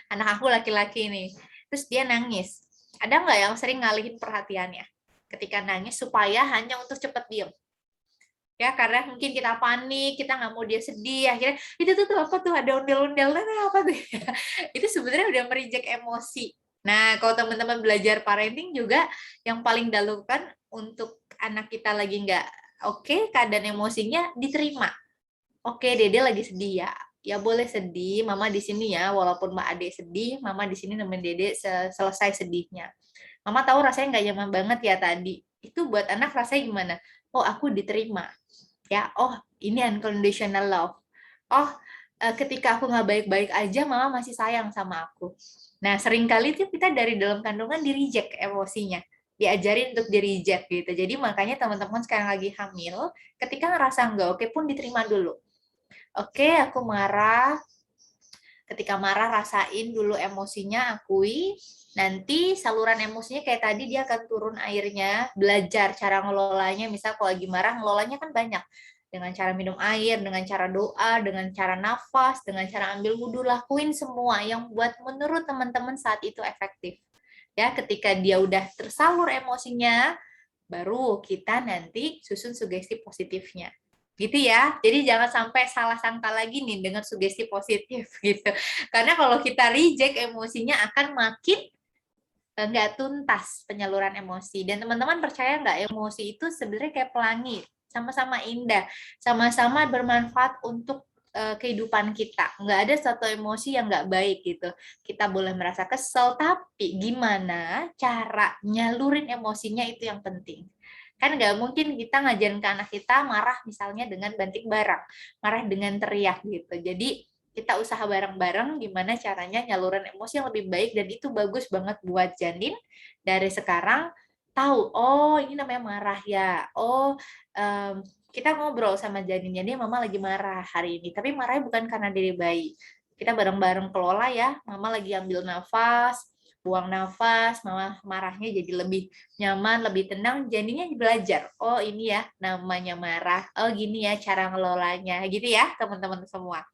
Anak aku laki-laki nih. Terus dia nangis. Ada nggak yang sering ngalihin perhatiannya ketika nangis supaya hanya untuk cepet diem? Ya, karena mungkin kita panik, kita nggak mau dia sedih, akhirnya itu tuh apa tuh, ada ondel-ondel, apa tuh? Itu sebenarnya udah mereject emosi. Nah, kalau teman-teman belajar parenting juga, yang paling dilakukan untuk anak kita lagi nggak oke, keadaan emosinya diterima. Oke, Dede lagi sedih ya. Ya boleh sedih, Mama di sini ya. Walaupun Mbak Ade sedih, Mama di sini nemenin Dede selesai sedihnya. Mama tahu rasanya nggak nyaman banget ya tadi. Itu buat anak rasanya gimana? Oh, aku diterima. Ya, oh ini unconditional love. Oh, ketika aku nggak baik-baik aja, Mama masih sayang sama aku. Nah, seringkali itu kita dari dalam kandungan di-reject emosinya. Diajarin untuk di-reject gitu. Jadi makanya teman-teman sekarang lagi hamil, ketika ngerasa nggak oke pun diterima dulu. Oke, aku marah. Ketika marah, rasain dulu emosinya, akui. Nanti saluran emosinya kayak tadi, dia akan turun airnya, belajar cara ngelolanya. Misal kalau lagi marah, ngelolanya kan banyak. Dengan cara minum air, dengan cara doa, dengan cara nafas, dengan cara ambil wudhu, lakuin semua yang buat menurut teman-teman saat itu efektif. Ya, ketika dia udah tersalur emosinya, baru kita nanti susun sugesti positifnya. Gitu ya. Jadi jangan sampai salah sangka lagi nih dengan sugesti positif gitu. Karena kalau kita reject, emosinya akan makin nggak tuntas penyaluran emosi. Dan teman-teman percaya nggak, emosi itu sebenarnya kayak pelangi, sama-sama indah, sama-sama bermanfaat untuk kehidupan kita. Nggak ada satu emosi yang nggak baik gitu. Kita boleh merasa kesel, tapi gimana cara nyalurin emosinya itu yang penting. Kan nggak mungkin kita ngajarin ke anak kita marah misalnya dengan banting barang, marah dengan teriak gitu. Jadi kita usaha bareng-bareng gimana caranya nyaluran emosi yang lebih baik, dan itu bagus banget buat janin dari sekarang tahu, oh ini namanya marah ya, oh kita ngobrol sama janinnya, dia mama lagi marah hari ini, tapi marahnya bukan karena diri bayi, kita bareng-bareng kelola ya, mama lagi ambil nafas, buang nafas, mama marahnya jadi lebih nyaman, lebih tenang, janinnya belajar, oh ini ya namanya marah, oh gini ya cara ngelolanya, gitu ya teman-teman semua.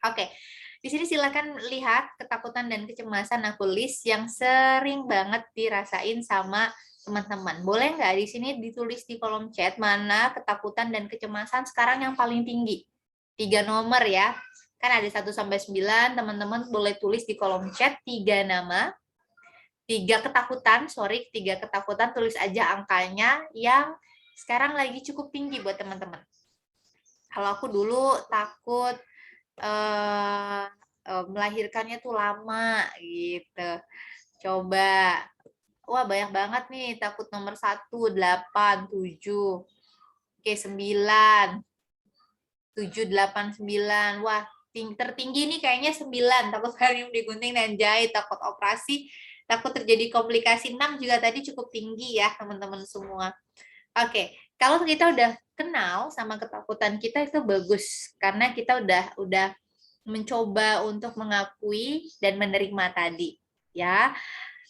Oke, di sini silakan lihat ketakutan dan kecemasan aku list yang sering banget dirasain sama teman-teman. Boleh nggak di sini ditulis di kolom chat mana ketakutan dan kecemasan sekarang yang paling tinggi? 3 nomor ya. Kan ada 1-9, teman-teman boleh tulis di kolom chat 3 nama. 3 ketakutan, 3 ketakutan, tulis aja angkanya yang sekarang lagi cukup tinggi buat teman-teman. Kalau aku dulu takut melahirkannya tuh lama gitu. Coba, wah banyak banget nih, takut nomor 1, 8, 7, oke 9, 7, 8, 9, wah tertinggi nih kayaknya 9, takut karium digunting dan jahit, takut operasi, takut terjadi komplikasi. 6 juga tadi cukup tinggi ya teman-teman semua. Oke, kalau kita udah kenal sama ketakutan kita itu bagus, karena kita udah mencoba untuk mengakui dan menerima tadi, ya.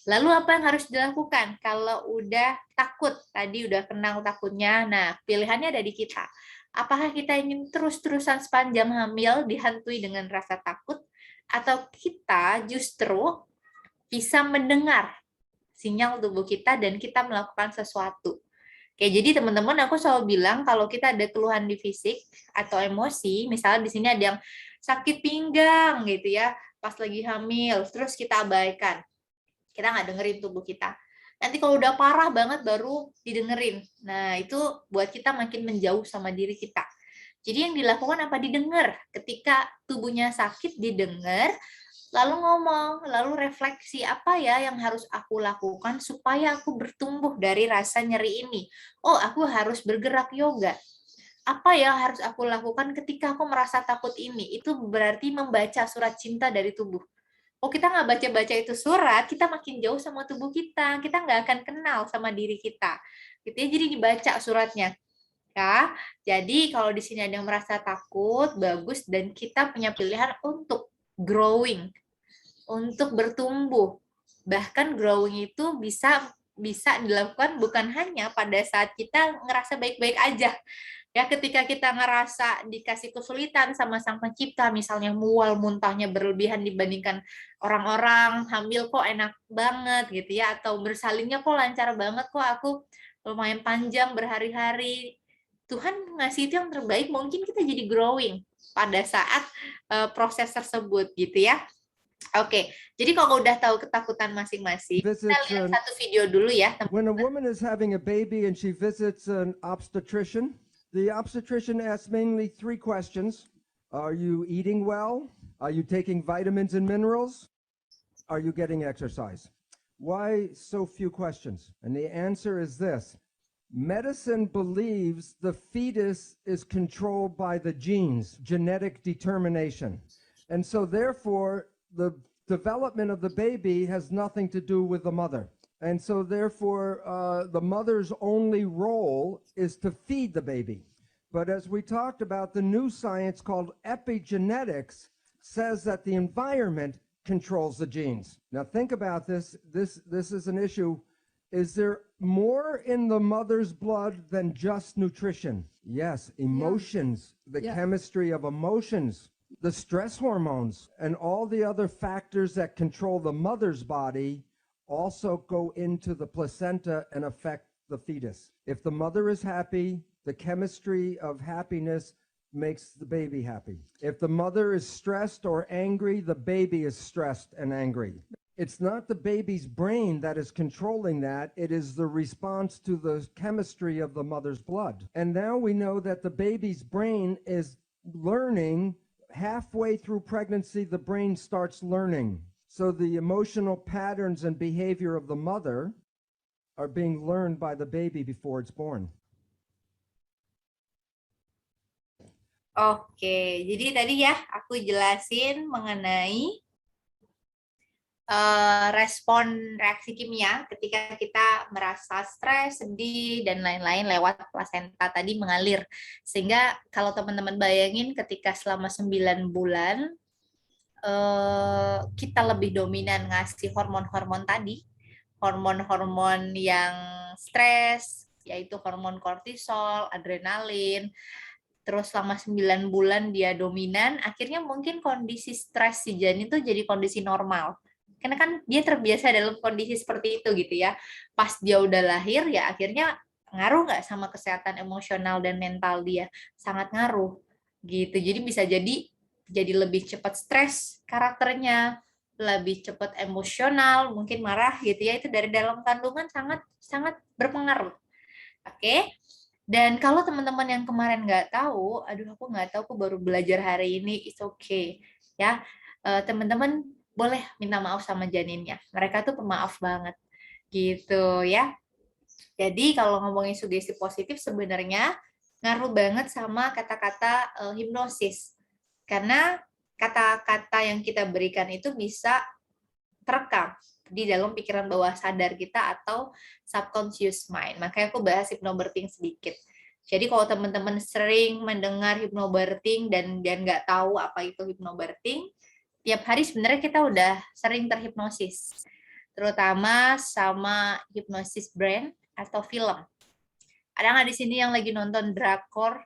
Lalu apa yang harus dilakukan kalau udah takut? Tadi udah kenal takutnya. Nah, pilihannya ada di kita. Apakah kita ingin terus-terusan sepanjang hamil dihantui dengan rasa takut, atau kita justru bisa mendengar sinyal tubuh kita dan kita melakukan sesuatu? Oke, jadi teman-teman aku selalu bilang kalau kita ada keluhan di fisik atau emosi, misalnya di sini ada yang sakit pinggang gitu ya, pas lagi hamil, terus kita abaikan. Kita nggak dengerin tubuh kita. Nanti kalau udah parah banget baru didengerin. Nah, itu buat kita makin menjauh sama diri kita. Jadi yang dilakukan apa? Didengar. Ketika tubuhnya sakit, didengar, lalu ngomong, lalu refleksi apa ya yang harus aku lakukan supaya aku bertumbuh dari rasa nyeri ini. Oh, aku harus bergerak yoga. Apa yang harus aku lakukan ketika aku merasa takut ini? Itu berarti membaca surat cinta dari tubuh. Oh, kita nggak baca-baca itu surat, kita makin jauh sama tubuh kita. Kita nggak akan kenal sama diri kita. Gitu ya, jadi dibaca suratnya. Ya, jadi kalau di sini ada yang merasa takut, bagus, dan kita punya pilihan untuk growing, untuk bertumbuh. Bahkan growing itu bisa dilakukan bukan hanya pada saat kita ngerasa baik-baik aja. Ya, ketika kita ngerasa dikasih kesulitan sama Sang Pencipta, misalnya mual muntahnya berlebihan dibandingkan orang-orang, hamil kok enak banget gitu ya, atau bersalinnya kok lancar banget, kok aku lumayan panjang berhari-hari. Tuhan ngasih itu yang terbaik, mungkin kita jadi growing pada saat proses tersebut gitu ya. Oke, jadi kalau udah tahu ketakutan masing-masing, kita lihat satu video dulu ya. When a woman is having a baby and she visits an obstetrician, the obstetrician asks mainly 3 questions. Are you eating well? Are you taking vitamins and minerals? Are you getting exercise? Why so few questions? And the answer is this. Medicine believes the fetus is controlled by the genes, genetic determination. And so therefore, the development of the baby has nothing to do with the mother. And so therefore, the mother's only role is to feed the baby. But as we talked about, the new science called epigenetics says that the environment controls the genes. Now think about this. This is an issue. Is there more in the mother's blood than just nutrition? Yes, emotions, the chemistry of emotions, the stress hormones, and all the other factors that control the mother's body also go into the placenta and affect the fetus. If the mother is happy, the chemistry of happiness makes the baby happy. If the mother is stressed or angry, the baby is stressed and angry. It's not the baby's brain that is controlling that. It is the response to the chemistry of the mother's blood. And now we know that the baby's brain is learning. Halfway through pregnancy, the brain starts learning. So the emotional patterns and behavior of the mother are being learned by the baby before it's born. Oke, jadi tadi ya aku jelasin mengenai respon reaksi kimia ketika kita merasa stres, sedih, dan lain-lain lewat plasenta tadi mengalir. Sehingga kalau teman-teman bayangin ketika selama 9 bulan kita lebih dominan ngasih hormon-hormon tadi, hormon-hormon yang stres, yaitu hormon kortisol, adrenalin, terus selama 9 bulan dia dominan, akhirnya mungkin kondisi stres si janin itu jadi kondisi normal. Karena kan dia terbiasa dalam kondisi seperti itu gitu ya. Pas dia udah lahir ya akhirnya ngaruh nggak sama kesehatan emosional dan mental dia? Sangat ngaruh gitu. Jadi bisa jadi lebih cepat stres karakternya, lebih cepat emosional, mungkin marah gitu ya. Itu dari dalam kandungan sangat sangat berpengaruh. Oke. Dan kalau teman-teman yang kemarin nggak tahu, aduh aku nggak tahu, aku baru belajar hari ini, it's okay. Ya, teman-teman boleh minta maaf sama janinnya. Mereka tuh pemaaf banget, gitu ya. Jadi kalau ngomongin sugesti positif sebenarnya ngaruh banget sama kata-kata hipnosis. Karena kata-kata yang kita berikan itu bisa terekam di dalam pikiran bawah sadar kita atau subconscious mind. Makanya aku bahas hypnobirthing sedikit. Jadi kalau teman-teman sering mendengar hypnobirthing dan nggak tahu apa itu hypnobirthing, tiap hari sebenarnya kita udah sering terhipnosis. Terutama sama hypnosis brand atau film. Ada nggak di sini yang lagi nonton drakor?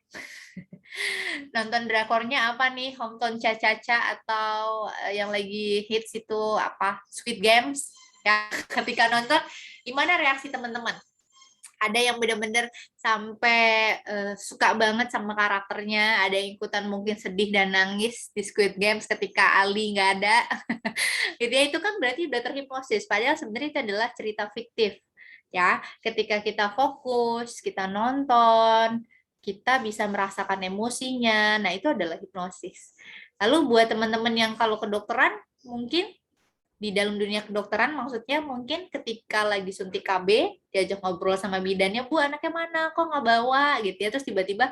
Nonton drakornya apa nih? Hometown Cha-Cha-Cha atau yang lagi hits itu apa? Squid Games. Ya, ketika nonton, gimana reaksi teman-teman? Ada yang benar-benar sampai suka banget sama karakternya, ada yang ikutan mungkin sedih dan nangis di Squid Games ketika Ali nggak ada. Gitu ya, itu kan berarti udah terhipnosis. Padahal sebenarnya itu adalah cerita fiktif. Ya, ketika kita fokus, kita nonton, kita bisa merasakan emosinya. Nah, itu adalah hipnosis. Lalu buat teman-teman yang kalau kedokteran, mungkin di dalam dunia kedokteran maksudnya mungkin ketika lagi suntik KB, diajak ngobrol sama bidannya, Bu, anaknya mana? Kok nggak bawa? Gitu ya. Terus tiba-tiba,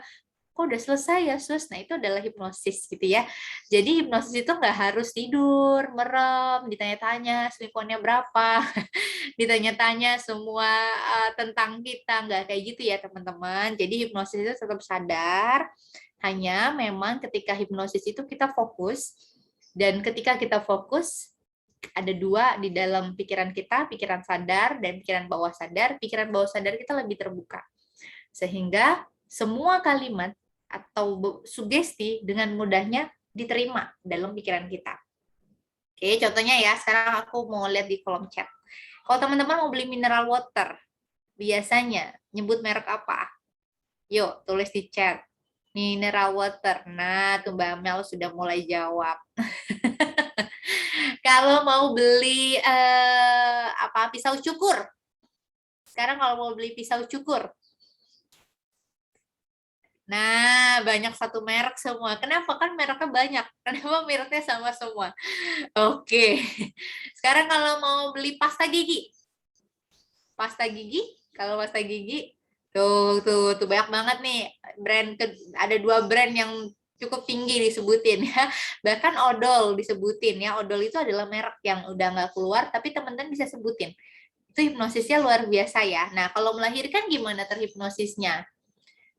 kok udah selesai ya, Sus? Nah, itu adalah hipnosis gitu ya. Jadi hipnosis itu nggak harus tidur, merem, ditanya-tanya seliponnya berapa, ditanya-tanya semua tentang kita, nggak kayak gitu ya teman-teman. Jadi hipnosis itu tetap sadar, hanya memang ketika hipnosis itu kita fokus, dan ketika kita fokus ada dua di dalam pikiran kita, pikiran sadar dan pikiran bawah sadar. Pikiran bawah sadar kita lebih terbuka, sehingga semua kalimat atau sugesti dengan mudahnya diterima dalam pikiran kita. Oke, contohnya ya, sekarang aku mau lihat di kolom chat. Kalau teman-teman mau beli mineral water, biasanya nyebut merek apa? Yuk, tulis di chat. Mineral water. Nah, tuh Mbak Mel sudah mulai jawab. Kalau mau beli pisau cukur. Sekarang kalau mau beli pisau cukur. Nah, banyak satu merek semua. Kenapa? Kan mereknya banyak. Kenapa mereknya sama semua? Oke. Sekarang kalau mau beli pasta gigi. Pasta gigi, kalau pasta gigi, tuh banyak banget nih brand, ada 2 brand yang cukup tinggi disebutin ya. Bahkan odol disebutin ya. Odol itu adalah merek yang udah nggak keluar, tapi teman-teman bisa sebutin. Itu hipnosisnya luar biasa ya. Nah, kalau melahirkan gimana terhipnosisnya?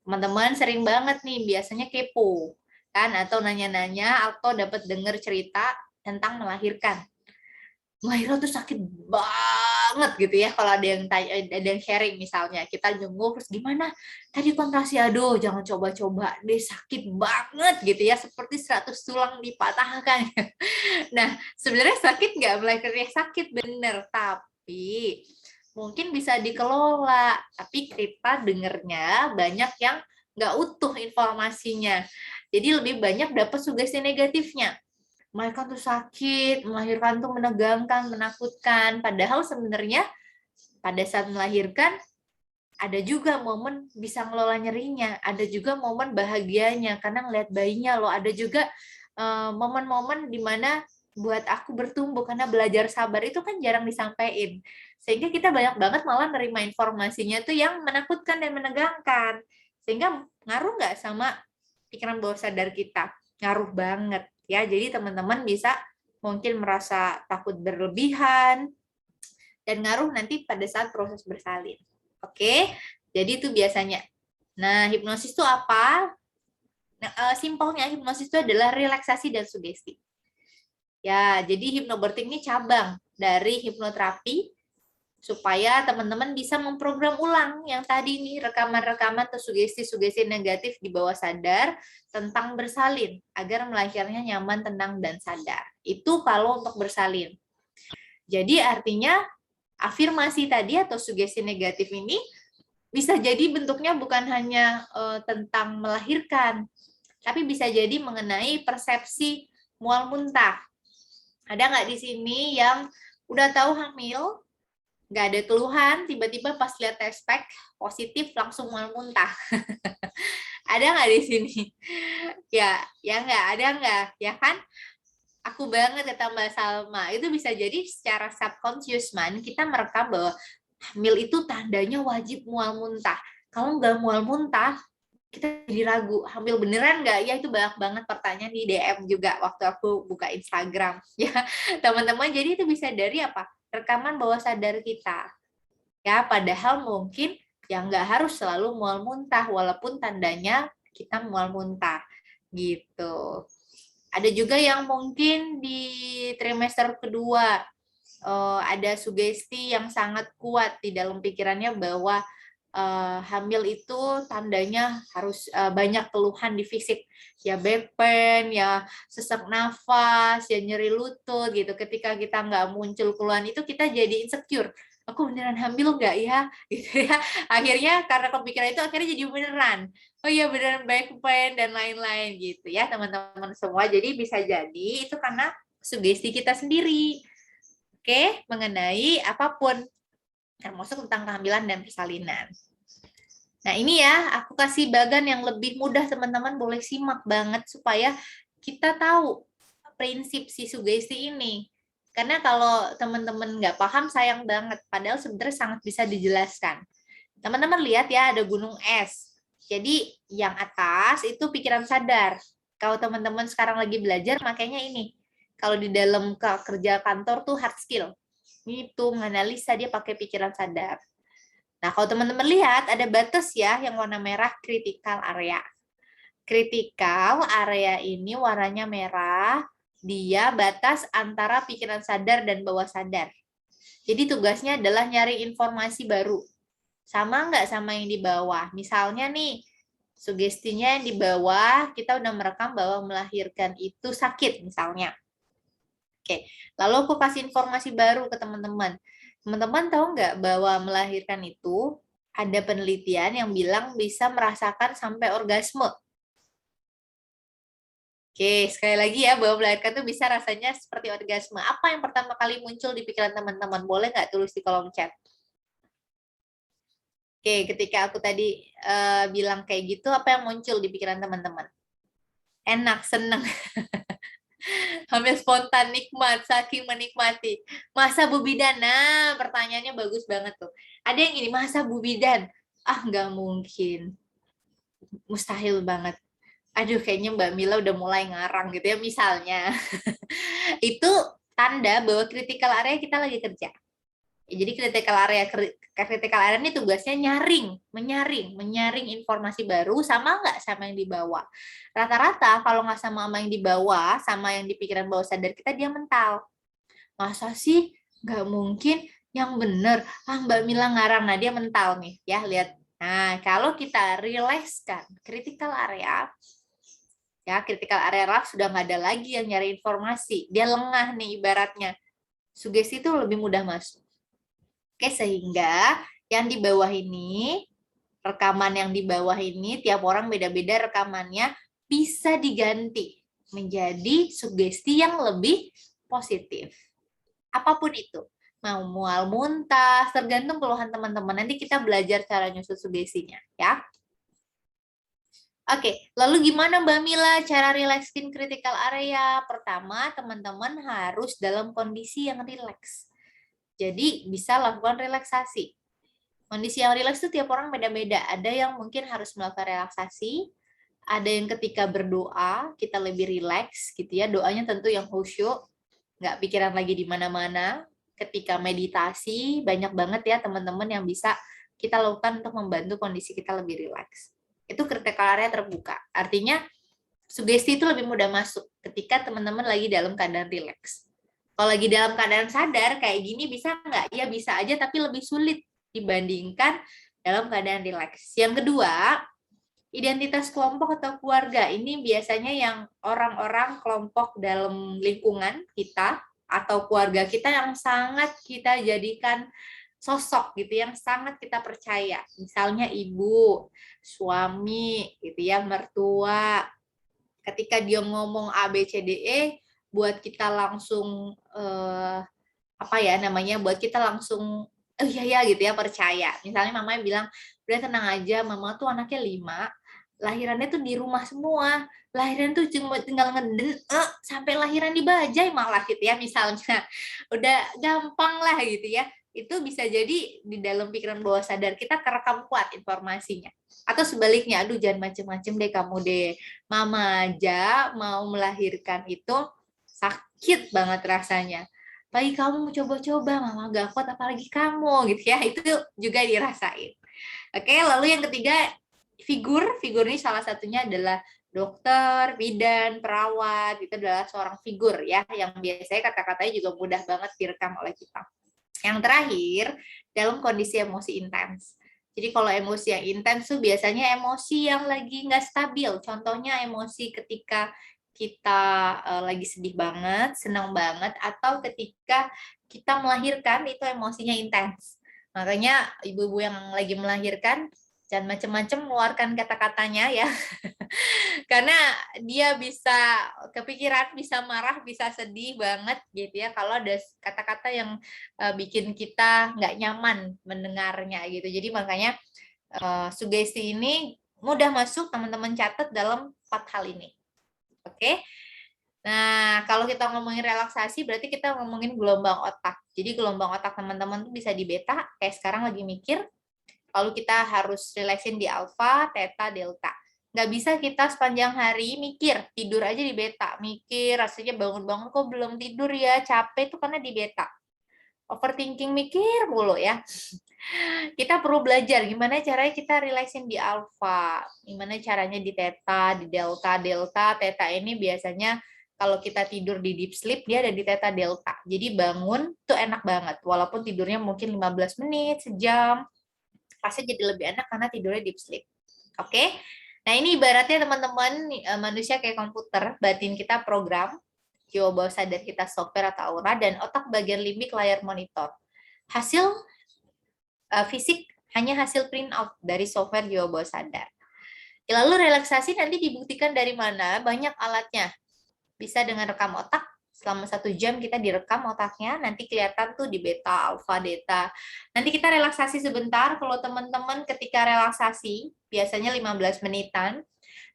Teman-teman sering banget nih biasanya kepo kan, atau nanya-nanya atau dapat dengar cerita tentang melahirkan. Melahirkan tuh sakit banget gitu ya. Kalau ada yang tanya, ada yang sharing misalnya, kita jenguk terus gimana tadi kontrasi, aduh jangan coba-coba deh, sakit banget gitu ya, seperti 100 tulang dipatahkan. Nah, sebenarnya sakit nggak? Melahirkannya sakit bener, tapi mungkin bisa dikelola. Tapi kita dengernya banyak yang nggak utuh informasinya, jadi lebih banyak dapat sugesti negatifnya. Melahirkan tuh sakit, melahirkan tuh menegangkan, menakutkan. Padahal sebenarnya pada saat melahirkan ada juga momen bisa ngelola nyerinya, ada juga momen bahagianya karena ngeliat bayinya loh, ada juga momen-momen dimana buat aku bertumbuh karena belajar sabar, itu kan jarang disampaikan. Sehingga kita banyak banget malah nerima informasinya tuh yang menakutkan dan menegangkan. Sehingga ngaruh nggak sama pikiran bawah sadar kita. Ngaruh banget ya. Jadi teman-teman bisa mungkin merasa takut berlebihan dan ngaruh nanti pada saat proses bersalin. Oke, jadi itu biasanya. Nah, hipnosis itu apa? Nah, simpelnya hipnosis itu adalah relaksasi dan sugesti. Ya, jadi hipnobirthing ini cabang dari hipnoterapi supaya teman-teman bisa memprogram ulang yang tadi nih rekaman-rekaman atau sugesti-sugesti negatif di bawah sadar tentang bersalin agar melahirkannya nyaman, tenang, dan sadar. Itu kalau untuk bersalin. Jadi artinya afirmasi tadi atau sugesti negatif ini bisa jadi bentuknya bukan hanya tentang melahirkan, tapi bisa jadi mengenai persepsi mual muntah. Ada nggak di sini yang udah tahu hamil, nggak ada keluhan, tiba-tiba pas lihat test pack positif langsung mual muntah? Ada nggak di sini? Ya nggak, ada nggak? Ya kan? Aku banget kata Mbak Salma. Itu bisa jadi secara subconscious mind kita merekam bahwa hamil itu tandanya wajib mual muntah. Kalau nggak mual muntah, kita jadi ragu, hamil beneran nggak? Ya itu banyak banget pertanyaan di DM juga waktu aku buka Instagram. Ya teman-teman, jadi itu bisa dari apa? Rekaman bawah sadar kita. Ya, padahal mungkin yang nggak harus selalu mual muntah, walaupun tandanya kita mual muntah. Gitu. Ada juga yang mungkin di trimester kedua ada sugesti yang sangat kuat di dalam pikirannya bahwa hamil itu tandanya harus banyak keluhan di fisik, ya back pain, ya sesak nafas, ya nyeri lutut gitu. Ketika kita nggak muncul keluhan itu, kita jadi insecure. Aku beneran hamil nggak ya? Gitu ya. Akhirnya karena kepikiran itu akhirnya jadi beneran. Oh iya beneran back pain dan lain-lain gitu ya teman-teman semua. Jadi bisa jadi itu karena sugesti kita sendiri. Oke, mengenai apapun termasuk tentang kehamilan dan persalinan. Nah ini ya, aku kasih bagan yang lebih mudah, teman-teman boleh simak banget supaya kita tahu prinsip si sugesti ini. Karena kalau teman-teman nggak paham sayang banget, padahal sebenarnya sangat bisa dijelaskan. Teman-teman lihat ya, ada gunung es. Jadi yang atas itu pikiran sadar. Kalau teman-teman sekarang lagi belajar, makanya ini. Kalau di dalam kerja kantor tuh hard skill. Itu menganalisa, dia pakai pikiran sadar. Nah, kalau teman-teman lihat ada batas ya yang warna merah, critical area. Critical area ini warnanya merah, dia batas antara pikiran sadar dan bawah sadar. Jadi tugasnya adalah nyari informasi baru. Sama nggak sama yang di bawah? Misalnya nih, sugestinya yang di bawah, kita udah merekam bahwa melahirkan itu sakit misalnya. Oke, lalu aku kasih informasi baru ke teman-teman. Teman-teman tahu nggak bahwa melahirkan itu ada penelitian yang bilang bisa merasakan sampai orgasme. Oke, sekali lagi ya, bahwa melahirkan itu bisa rasanya seperti orgasme. Apa yang pertama kali muncul di pikiran teman-teman? Boleh nggak tulis di kolom chat? Oke, ketika aku tadi bilang kayak gitu, apa yang muncul di pikiran teman-teman? Enak, seneng. Hamil spontan, nikmat, saking menikmati. Masa Bu Bidan? Nah, pertanyaannya bagus banget tuh. Ada yang ini, masa Bu Bidan? Ah, nggak mungkin. Mustahil banget. Aduh, kayaknya Mbak Mila udah mulai ngarang gitu ya, misalnya. Itu tanda bahwa critical area kita lagi kerja. Jadi critical area ini tugasnya menyaring informasi baru, sama nggak sama yang di bawah. Rata-rata kalau nggak sama yang di bawah, sama yang di pikiran bawah sadar kita, dia mental. Masa sih nggak mungkin, yang bener, Mbak Mila ngarang, nah dia mental nih, ya lihat. Nah kalau kita rilekskan critical area, ya critical area sudah nggak ada lagi yang nyari informasi, dia lengah nih ibaratnya. Sugesti itu lebih mudah masuk. Oke, sehingga yang di bawah ini, rekaman yang di bawah ini, tiap orang beda-beda rekamannya, bisa diganti menjadi sugesti yang lebih positif. Apapun itu, mau mual muntah, tergantung keluhan teman-teman. Nanti kita belajar cara nyusun sugestinya, ya. Oke, lalu gimana Mbak Mila cara relaxin critical area? Pertama, teman-teman harus dalam kondisi yang rileks. Jadi bisa lakukan relaksasi. Kondisi yang rileks itu tiap orang beda-beda. Ada yang mungkin harus melakukan relaksasi, ada yang ketika berdoa kita lebih rileks gitu ya, doanya tentu yang khusyuk, nggak pikiran lagi di mana-mana. Ketika meditasi banyak banget ya teman-teman yang bisa kita lakukan untuk membantu kondisi kita lebih rileks. Itu critical area terbuka, artinya sugesti itu lebih mudah masuk ketika teman-teman lagi dalam keadaan rileks. Kalau lagi dalam keadaan sadar kayak gini bisa nggak? Ya bisa aja, tapi lebih sulit dibandingkan dalam keadaan rileks. Yang kedua, identitas kelompok atau keluarga. Ini biasanya yang orang-orang kelompok dalam lingkungan kita atau keluarga kita yang sangat kita jadikan sosok gitu, yang sangat kita percaya. Misalnya ibu, suami, gitu ya, mertua. Ketika dia ngomong A, B, C, D, E, buat kita langsung apa ya namanya, buat kita langsung oh iya ya gitu ya, percaya. Misalnya mamanya bilang, udah tenang aja, mama tuh anaknya 5, lahirannya tuh di rumah semua, lahiran tuh cuma tinggal ngeden sampai lahiran di Bajai malah gitu ya, misalnya udah gampang lah gitu ya. Itu bisa jadi di dalam pikiran bawah sadar kita kerekam kuat informasinya. Atau sebaliknya, aduh jangan macem-macem deh kamu deh, mama aja mau melahirkan itu sakit banget rasanya, bagi kamu coba-coba, mama gak kuat apalagi kamu gitu ya. Itu juga dirasain. Oke, lalu yang ketiga, figur ini salah satunya adalah dokter, bidan, perawat. Itu adalah seorang figur ya, yang biasanya kata-katanya juga mudah banget direkam oleh kita. Yang terakhir, dalam kondisi emosi intens. Jadi kalau emosi yang intens tuh biasanya emosi yang lagi nggak stabil. Contohnya emosi ketika kita lagi sedih banget, senang banget, atau ketika kita melahirkan itu emosinya intens. Makanya ibu-ibu yang lagi melahirkan jangan macam-macam mengeluarkan kata-katanya ya. Karena dia bisa kepikiran, bisa marah, bisa sedih banget gitu ya kalau ada kata-kata yang bikin kita nggak nyaman mendengarnya gitu. Jadi makanya sugesti ini mudah masuk, teman-teman catat dalam 4 hal ini. Oke. Nah, kalau kita ngomongin relaksasi berarti kita ngomongin gelombang otak. Jadi gelombang otak teman-teman tuh bisa di beta, kayak sekarang lagi mikir, lalu kita harus relaksin di alfa, theta, delta. Nggak bisa kita sepanjang hari mikir, tidur aja di beta, mikir rasanya bangun-bangun kok belum tidur ya, capek tuh karena di beta. Overthinking, mikir mulu ya. Kita perlu belajar gimana caranya kita relaksin di alfa, gimana caranya di theta, di delta. Theta ini biasanya kalau kita tidur di deep sleep, dia ada di theta delta. Jadi bangun tuh enak banget, walaupun tidurnya mungkin 15 menit, sejam, pasti jadi lebih enak karena tidurnya deep sleep. Oke? Nah ini ibaratnya teman-teman, manusia kayak komputer, batin kita program, jiwa bawah sadar kita software atau aura, dan otak bagian limbik layar monitor. Hasil fisik hanya hasil print out dari software jiwa bawah sadar. Lalu relaksasi nanti dibuktikan dari mana? Banyak alatnya. Bisa dengan rekam otak, selama 1 jam kita direkam otaknya, nanti kelihatan tuh di beta, alfa, theta. Nanti kita relaksasi sebentar, kalau teman-teman ketika relaksasi, biasanya 15 menitan,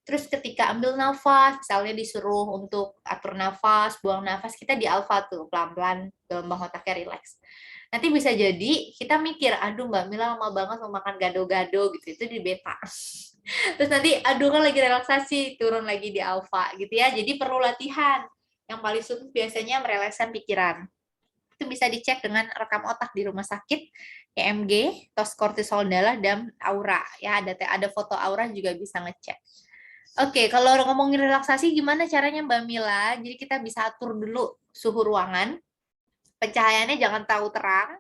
terus ketika ambil nafas, misalnya disuruh untuk atur nafas, buang nafas, kita di alfa tuh, pelan-pelan, gelombang otaknya rileks. Nanti bisa jadi kita mikir, aduh Mbak Mila lama banget mau makan gado-gado gitu, itu di beta. Terus nanti aduh kan lagi relaksasi, turun lagi di alfa gitu ya. Jadi perlu latihan. Yang paling sulit biasanya merelakskan pikiran. Itu bisa dicek dengan rekam otak di rumah sakit, EMG, tos kortisol darah, dan aura. Ya, ada foto aura juga bisa ngecek. Oke, kalau ngomongin relaksasi gimana caranya Mbak Mila? Jadi kita bisa atur dulu suhu ruangan. Pencahayaannya jangan terlalu terang.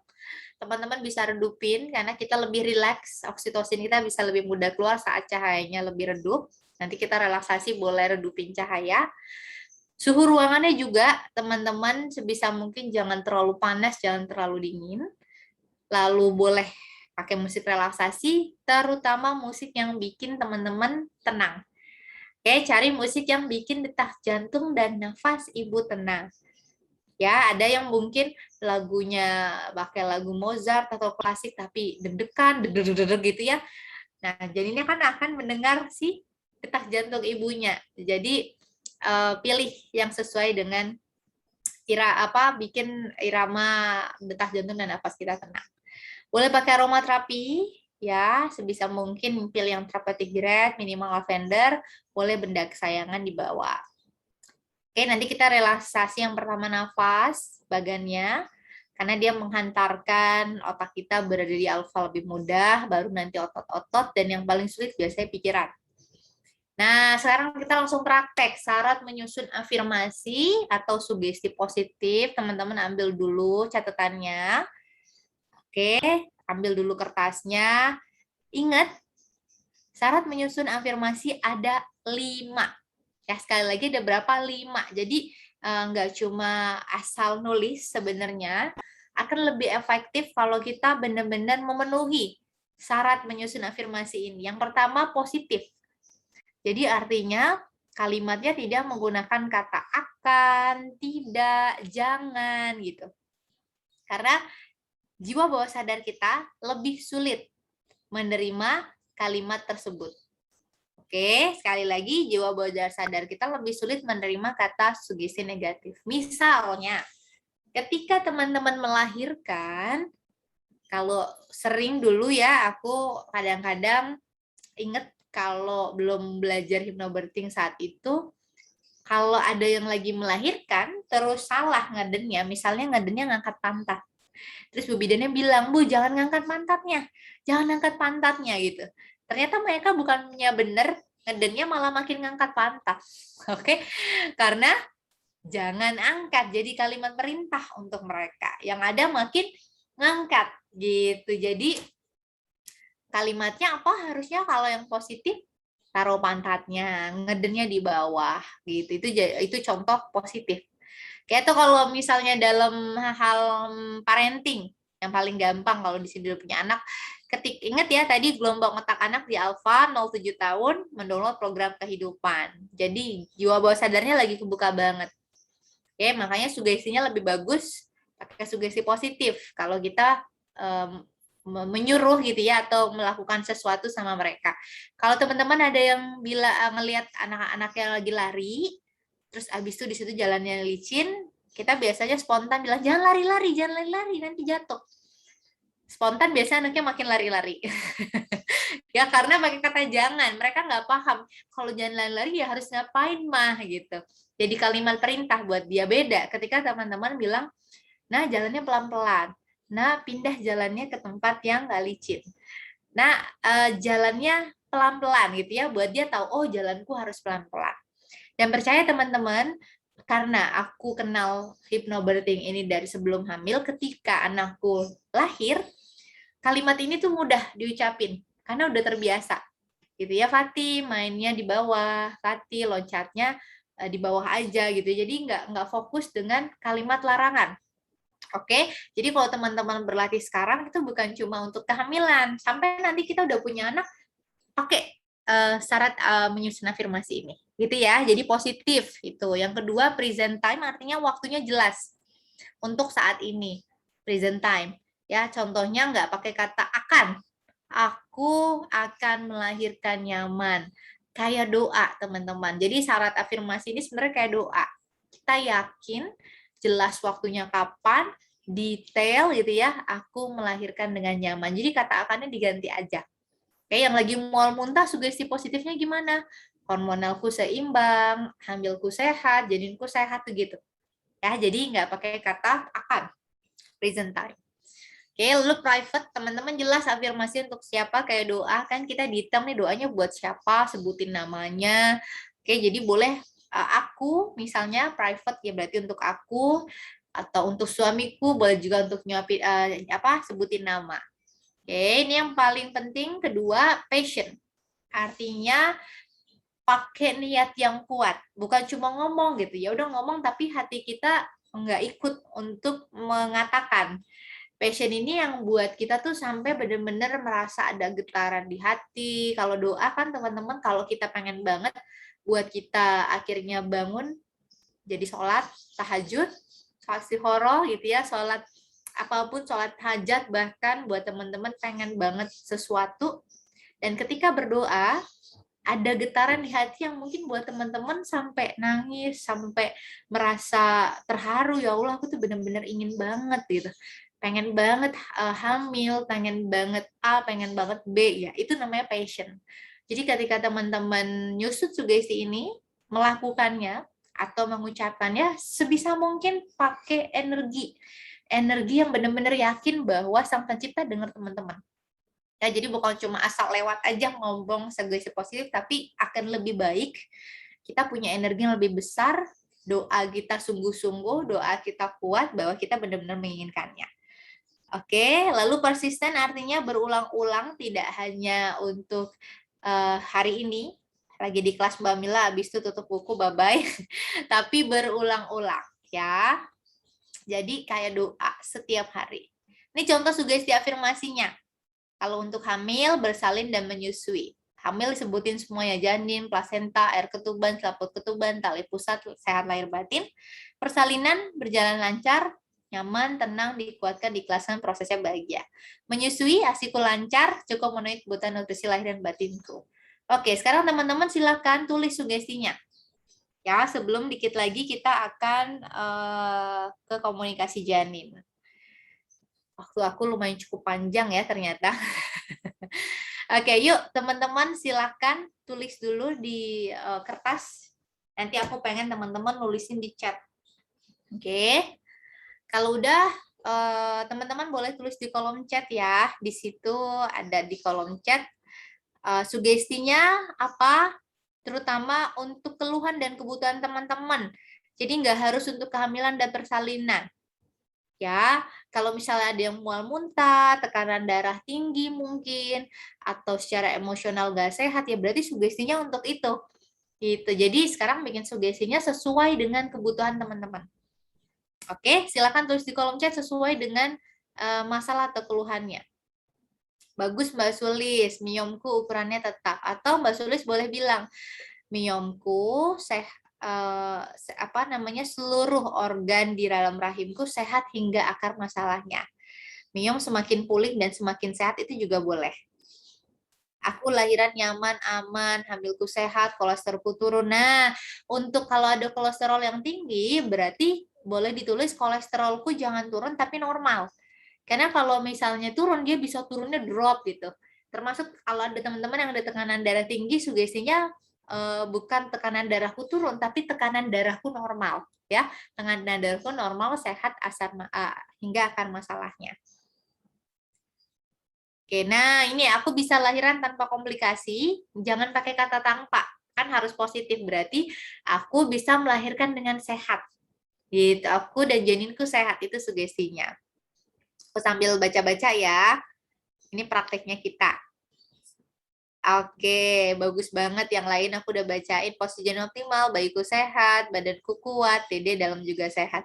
Teman-teman bisa redupin karena kita lebih rileks, oksitosin kita bisa lebih mudah keluar saat cahayanya lebih redup. Nanti kita relaksasi boleh redupin cahaya. Suhu ruangannya juga teman-teman sebisa mungkin jangan terlalu panas, jangan terlalu dingin. Lalu boleh pakai musik relaksasi, terutama musik yang bikin teman-teman tenang. Oke, cari musik yang bikin detak jantung dan nafas ibu tenang. Ya, ada yang mungkin lagunya pakai lagu Mozart atau klasik tapi deg-degan, deg-deg gitu ya. Nah, jadinya kan akan mendengar si detak jantung ibunya. Jadi pilih yang sesuai dengan bikin irama detak jantung dan nafas kita tenang. Boleh pakai aromaterapi ya, sebisa mungkin pilih yang therapeutic grade, minimal lavender, boleh benda kesayangan dibawa. Oke, nanti kita relaksasi yang pertama nafas, bagannya, karena dia menghantarkan otak kita berada di alfa lebih mudah, baru nanti otot-otot, dan yang paling sulit biasanya pikiran. Nah, sekarang kita langsung praktek syarat menyusun afirmasi atau sugesti positif. Teman-teman ambil dulu catatannya. Oke, ambil dulu kertasnya. Ingat, syarat menyusun afirmasi ada 5. Ya, sekali lagi ada berapa? 5. Jadi nggak cuma asal nulis sebenarnya, akan lebih efektif kalau kita benar-benar memenuhi syarat menyusun afirmasi ini. Yang pertama positif. Jadi artinya kalimatnya tidak menggunakan kata akan, tidak, jangan gitu. Karena jiwa bawah sadar kita lebih sulit menerima kalimat tersebut. Oke, sekali lagi jiwa bawah sadar kita lebih sulit menerima kata sugesti negatif. Misalnya, ketika teman-teman melahirkan, kalau sering dulu ya, aku kadang-kadang inget kalau belum belajar hypnobirthing saat itu, kalau ada yang lagi melahirkan, terus salah ngadennya, misalnya ngadennya ngangkat pantat. Terus Bu bidannya bilang, Bu jangan ngangkat pantatnya, jangan ngangkat pantatnya gitu. Ternyata mereka bukannya bener, ngedennya malah makin ngangkat pantat. Oke, karena jangan angkat, jadi kalimat perintah untuk mereka. Yang ada makin ngangkat gitu. Jadi kalimatnya apa harusnya kalau yang positif? Taruh pantatnya, ngedennya di bawah gitu. Itu contoh positif. Kayak tuh kalau misalnya dalam hal parenting, yang paling gampang kalau di sini punya anak, ingat ya tadi gelombang otak anak di alfa 0-7 tahun mendownload program kehidupan. Jadi jiwa bawah sadarnya lagi kebuka banget. Oke, makanya sugestinya lebih bagus pakai sugesti positif kalau kita menyuruh gitu ya atau melakukan sesuatu sama mereka. Kalau teman-teman ada yang ngelihat anak-anak yang lagi lari, terus abis itu di situ jalannya licin, kita biasanya spontan bilang jangan lari-lari, jangan lari-lari, nanti jatuh. Spontan biasanya anaknya makin lari-lari. Ya karena pakai kata jangan, mereka nggak paham kalau jangan lari-lari ya harus ngapain mah gitu. Jadi kalimat perintah buat dia beda ketika teman-teman bilang, nah jalannya pelan-pelan, nah pindah jalannya ke tempat yang nggak licin. Nah jalannya pelan-pelan gitu ya, buat dia tahu oh jalanku harus pelan-pelan. Dan percaya teman-teman, karena aku kenal hypnobirthing ini dari sebelum hamil, ketika anakku lahir, kalimat ini tuh mudah diucapin karena udah terbiasa. Gitu ya, Fatih mainnya di bawah, Fatih loncatnya di bawah aja gitu. Jadi nggak fokus dengan kalimat larangan. Oke, jadi kalau teman-teman berlatih sekarang itu bukan cuma untuk kehamilan, sampai nanti kita udah punya anak, pakai syarat menyusun afirmasi ini, gitu ya. Jadi positif itu. Yang kedua present time artinya waktunya jelas untuk saat ini, present time. Ya, contohnya nggak pakai kata akan. Aku akan melahirkan nyaman. Kayak doa, teman-teman. Jadi syarat afirmasi ini sebenarnya kayak doa. Kita yakin jelas waktunya kapan, detail gitu ya, aku melahirkan dengan nyaman. Jadi kata akannya diganti aja. Oke, yang lagi mual muntah, sugesti positifnya gimana? Hormonalku seimbang, hamilku sehat, janinku sehat gitu. Ya, jadi nggak pakai kata akan. Present time. Oke, lalu private, teman-teman jelas afirmasi untuk siapa, kayak doa, kan kita dihitam nih doanya buat siapa, sebutin namanya. Oke, jadi boleh aku, misalnya private ya berarti untuk aku, atau untuk suamiku, boleh juga untuk nyuapin, sebutin nama. Oke, ini yang paling penting. Kedua, passion. Artinya pakai niat yang kuat, bukan cuma ngomong gitu. Ya udah ngomong tapi hati kita nggak ikut untuk mengatakan. Passion ini yang buat kita tuh sampai benar-benar merasa ada getaran di hati. Kalau doa kan teman-teman, kalau kita pengen banget buat kita akhirnya bangun jadi sholat tahajud, sholat istihoroh gitu ya, sholat apapun, sholat hajat, bahkan buat teman-teman pengen banget sesuatu, dan ketika berdoa ada getaran di hati yang mungkin buat teman-teman sampai nangis, sampai merasa terharu, ya Allah aku tuh benar-benar ingin banget gitu. pengen banget hamil, pengen banget A, pengen banget B, ya itu namanya passion. Jadi ketika teman-teman nyusut sugesti ini, melakukannya atau mengucapkannya, sebisa mungkin pakai energi yang benar-benar yakin bahwa Sang Pencipta dengar teman-teman. Ya, jadi bukan cuma asal lewat aja ngomong sugesti positif, tapi akan lebih baik kita punya energi yang lebih besar, doa kita sungguh-sungguh, doa kita kuat bahwa kita benar-benar menginginkannya. Oke, lalu persisten artinya berulang-ulang, tidak hanya untuk hari ini, lagi di kelas Mbak Mila, habis itu tutup buku, bye-bye, tapi berulang-ulang ya. Jadi kayak doa setiap hari. Ini contoh sugesti afirmasinya. Kalau untuk hamil, bersalin dan menyusui. Hamil disebutin semuanya, janin, plasenta, air ketuban, selaput ketuban, tali pusat, sehat lahir batin. Persalinan berjalan lancar, nyaman, tenang, dikuatkan, diikhlaskan, prosesnya bahagia. Menyusui, asiku lancar, cukup memenuhi kebutuhan nutrisi lahir dan batinku. Oke, sekarang teman-teman silakan tulis sugestinya. Ya, sebelum dikit lagi kita akan ke komunikasi janin. Waktu aku lumayan cukup panjang ya ternyata. Oke, yuk teman-teman silakan tulis dulu di kertas. Nanti aku pengen teman-teman nulisin di chat. Oke. Kalau udah teman-teman boleh tulis di kolom chat ya. Di situ ada di kolom chat sugestinya apa, terutama untuk keluhan dan kebutuhan teman-teman. Jadi nggak harus untuk kehamilan dan persalinan. Ya, kalau misalnya ada yang mual muntah, tekanan darah tinggi mungkin, atau secara emosional nggak sehat, ya berarti sugestinya untuk itu. Gitu. Jadi sekarang bikin sugestinya sesuai dengan kebutuhan teman-teman. Oke, silakan tulis di kolom chat sesuai dengan masalah atau keluhannya. Bagus Mbak Sulis, miomku ukurannya tetap. Atau Mbak Sulis boleh bilang, miomku seluruh organ di dalam rahimku sehat hingga akar masalahnya. Miom semakin pulih dan semakin sehat itu juga boleh. Aku lahiran nyaman, aman, hamilku sehat, kolesterolku turun. Nah, untuk kalau ada kolesterol yang tinggi, berarti boleh ditulis kolesterolku jangan turun tapi normal. Karena kalau misalnya turun, dia bisa turunnya drop gitu. Termasuk kalau ada teman-teman yang ada tekanan darah tinggi, sugestinya bukan tekanan darahku turun, tapi tekanan darahku normal. Ya, tekanan darahku normal, sehat, hingga akar masalahnya. Oke, nah ini aku bisa lahiran tanpa komplikasi, jangan pakai kata tanpa, kan harus positif, berarti aku bisa melahirkan dengan sehat. Gitu, aku dan janinku sehat, itu sugestinya. Aku sambil baca-baca ya, ini prakteknya kita. Oke, bagus banget. Yang lain aku udah bacain. Posisi janin optimal, bayiku sehat, badanku kuat, Dede dalam juga sehat.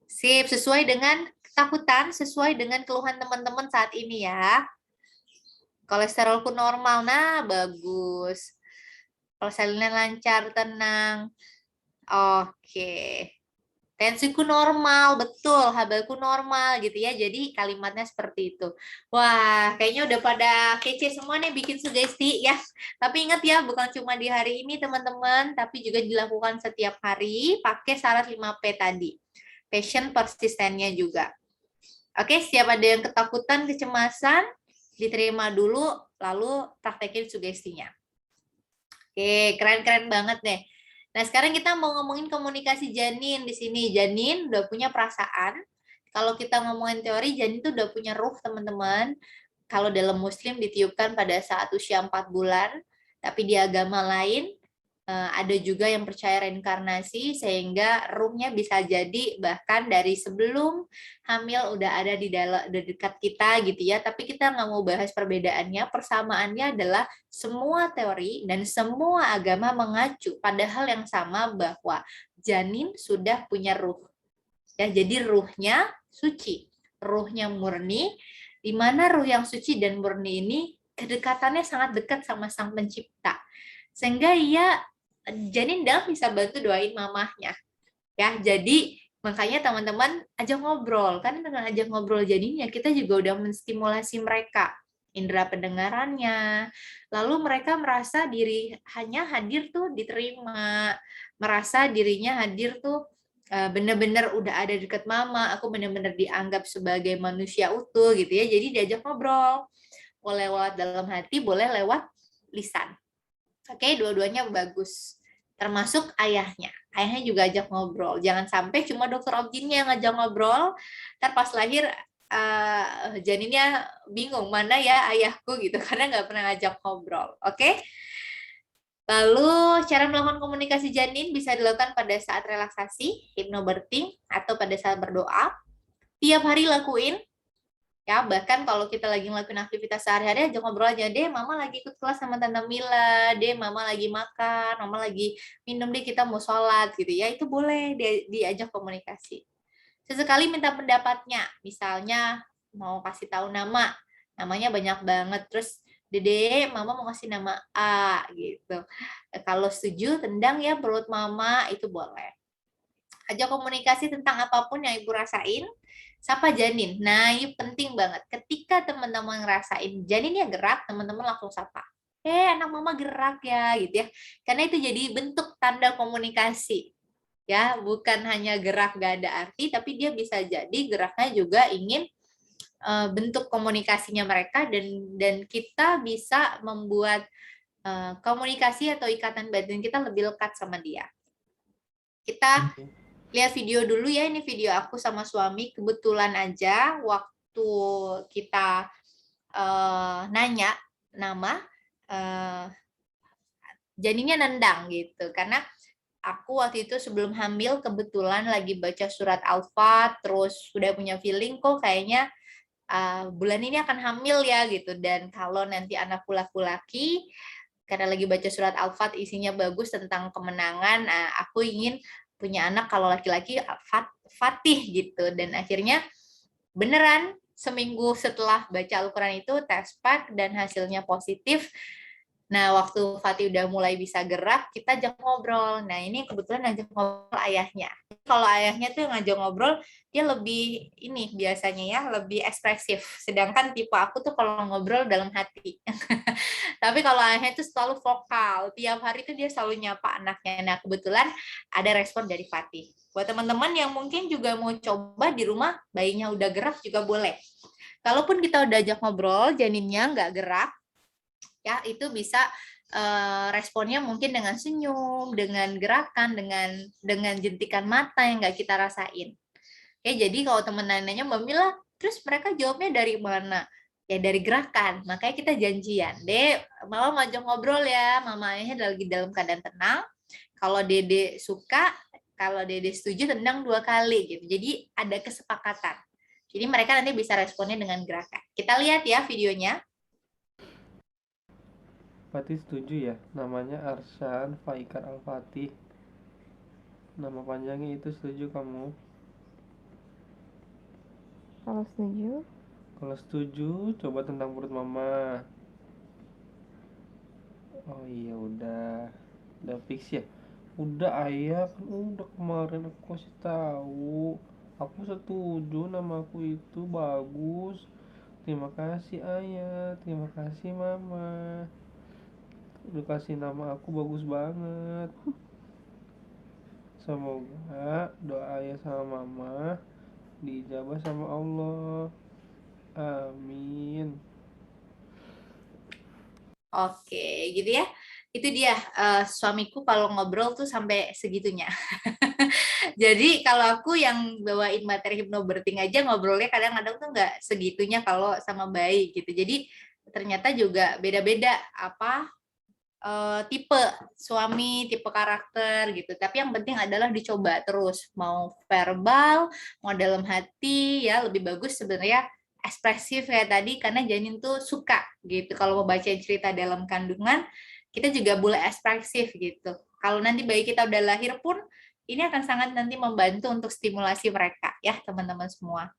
Sip, sesuai dengan ketakutan, sesuai dengan keluhan teman-teman saat ini ya. Kolesterolku normal, nah bagus. Persalinan lancar, tenang. Oke. Tensiku normal, betul, HbA-ku normal gitu ya. Jadi kalimatnya seperti itu. Wah, kayaknya udah pada kece semua nih bikin sugesti ya. Tapi ingat ya, bukan cuma di hari ini teman-teman, tapi juga dilakukan setiap hari pakai syarat 5P tadi. Passion, persistennya juga. Oke, siap ada yang ketakutan, kecemasan, diterima dulu, lalu praktekin sugestinya. Oke, keren-keren banget deh. Nah, sekarang kita mau ngomongin komunikasi janin di sini. Janin udah punya perasaan. Kalau kita ngomongin teori, janin itu udah punya ruh, teman-teman. Kalau dalam Muslim ditiupkan pada saat usia 4 bulan, tapi di agama lain ada juga yang percaya reinkarnasi, sehingga ruhnya bisa jadi bahkan dari sebelum hamil udah ada di dalam dekat kita gitu ya. Tapi kita nggak mau bahas perbedaannya. Persamaannya adalah semua teori dan semua agama mengacu pada hal yang sama, bahwa janin sudah punya ruh. Ya, jadi ruhnya suci, ruhnya murni, di mana ruh yang suci dan murni ini kedekatannya sangat dekat sama Sang Pencipta. Sehingga janin dalam bisa bantu doain mamahnya. Ya, jadi makanya teman-teman ajak ngobrol, kan dengan ajak ngobrol janinnya kita juga udah menstimulasi mereka indera pendengarannya. Lalu mereka merasa diri hanya hadir tuh diterima, merasa dirinya hadir tuh bener-bener udah ada deket mama, aku bener-bener dianggap sebagai manusia utuh gitu ya. Jadi diajak ngobrol, boleh lewat dalam hati, boleh lewat lisan. Oke, dua-duanya bagus. Termasuk ayahnya. Ayahnya juga ajak ngobrol. Jangan sampai cuma dokter objinnya yang ngajak ngobrol, ntar pas lahir janinnya bingung mana ya ayahku gitu karena nggak pernah ngajak ngobrol. Oke? Lalu cara melakukan komunikasi janin bisa dilakukan pada saat relaksasi, hypnobirthing, atau pada saat berdoa. Tiap hari lakuin, ya bahkan kalau kita lagi ngelakuin aktivitas sehari-hari aja ngobrol aja deh, mama lagi ikut kelas sama tante Mila, deh mama lagi makan, mama lagi minum, deh kita mau sholat gitu ya, itu boleh diajak komunikasi. Sesekali minta pendapatnya, misalnya mau kasih tahu namanya banyak banget, terus Dede, mama mau kasih nama A gitu. Kalau setuju, tendang ya perut mama, itu boleh. Ajak komunikasi tentang apapun yang ibu rasain. Sapa janin. Nah, ini penting banget. Ketika teman-teman ngerasain janinnya gerak, teman-teman langsung sapa. Anak mama gerak ya, gitu ya. Karena itu jadi bentuk tanda komunikasi. Ya, bukan hanya gerak gak ada arti, tapi dia bisa jadi geraknya juga ingin bentuk komunikasinya mereka, dan kita bisa membuat komunikasi atau ikatan batin kita lebih lekat sama dia. Kita lihat video dulu ya, ini video aku sama suami. Kebetulan aja waktu kita nanya nama, janinnya nendang gitu, karena aku waktu itu sebelum hamil kebetulan lagi baca surat Al-Fat, terus udah punya feeling kok kayaknya bulan ini akan hamil ya gitu, dan kalau nanti anakku laki-laki, karena lagi baca surat Al-Fat isinya bagus tentang kemenangan, aku ingin punya anak kalau laki-laki Fatih gitu, dan akhirnya beneran seminggu setelah baca Al-Quran itu tes pack dan hasilnya positif. Nah, waktu Fatih udah mulai bisa gerak, kita ajak ngobrol. Nah, ini kebetulan ngajak ngobrol ayahnya. Kalau ayahnya tuh ngajak ngobrol, dia lebih ini biasanya ya, lebih ekspresif. Sedangkan tipe aku tuh kalau ngobrol dalam hati. Tapi kalau ayahnya itu selalu vokal. Tiap hari itu dia selalu nyapa anaknya. Nah, kebetulan ada respon dari Fatih. Buat teman-teman yang mungkin juga mau coba di rumah, bayinya udah gerak juga boleh. Kalaupun kita udah ajak ngobrol, janinnya nggak gerak, ya itu bisa responnya mungkin dengan senyum, dengan gerakan, dengan jentikan mata yang nggak kita rasain. Ya, jadi kalau teman nanya Mbak Mila, terus mereka jawabnya dari mana? Ya dari gerakan. Makanya kita janjian, Dek, mama ngajak ngobrol ya, mamanya lagi dalam keadaan tenang. Kalau Dede suka, kalau Dede setuju, tendang 2 kali gitu. Jadi ada kesepakatan. Jadi mereka nanti bisa responnya dengan gerakan. Kita lihat ya videonya. Fatih setuju ya, namanya Arsan Faikar Al-Fatih. Nama panjangnya itu, setuju kamu? Kalau setuju, Kalau setuju, coba tendang perut mama. Oh iya, udah fix ya. Udah ayah, kan udah kemarin aku kasih tahu. Aku setuju, nama aku itu bagus. Terima kasih ayah, terima kasih mama. Udah kasih nama aku bagus banget. Semoga doa ayah sama mama diijabah sama Allah. Amin. Oke, gitu ya. Itu dia, suamiku kalau ngobrol tuh sampai segitunya. Jadi kalau aku yang bawain materi hypnobirthing aja ngobrolnya kadang-kadang tuh nggak segitunya kalau sama bayi gitu. Jadi ternyata juga beda-beda apa tipe suami, tipe karakter gitu. Tapi yang penting adalah dicoba terus, mau verbal, mau dalam hati, ya lebih bagus sebenarnya ekspresif kayak tadi, karena janin tuh suka gitu. Kalau mau baca cerita dalam kandungan, kita juga boleh ekspresif gitu. Kalau nanti bayi kita udah lahir pun, ini akan sangat nanti membantu untuk stimulasi mereka ya teman-teman semua.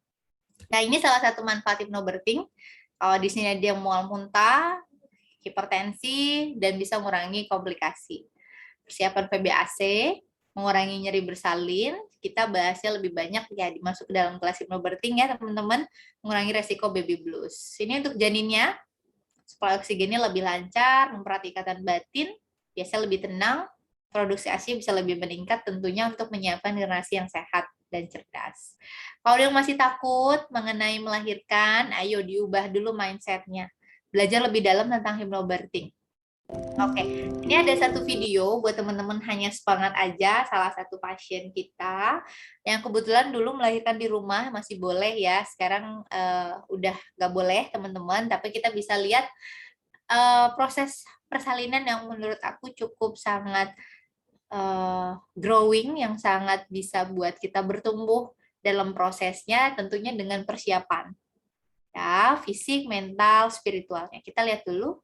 Nah, ini salah satu manfaat hypnobirthing. Di sini dia mual muntah, hipertensi, dan bisa mengurangi komplikasi. Persiapan PBAC, mengurangi nyeri bersalin, kita bahasnya lebih banyak ya dimasuk ke dalam kelas hypnobirthing ya teman-teman, mengurangi resiko baby blues. Ini untuk janinnya, supaya oksigennya lebih lancar, memperhatikan batin, biasa lebih tenang, produksi ASI bisa lebih meningkat tentunya untuk menyiapkan generasi yang sehat dan cerdas. Kalau yang masih takut mengenai melahirkan, ayo diubah dulu mindset-nya. Belajar lebih dalam tentang hypnobirthing. Oke, ini ada satu video buat teman-teman hanya semangat aja, salah satu pasien kita yang kebetulan dulu melahirkan di rumah, masih boleh ya, sekarang udah nggak boleh teman-teman, tapi kita bisa lihat proses persalinan yang menurut aku cukup sangat growing, yang sangat bisa buat kita bertumbuh dalam prosesnya, tentunya dengan persiapan ya, fisik, mental, spiritualnya. Kita lihat dulu.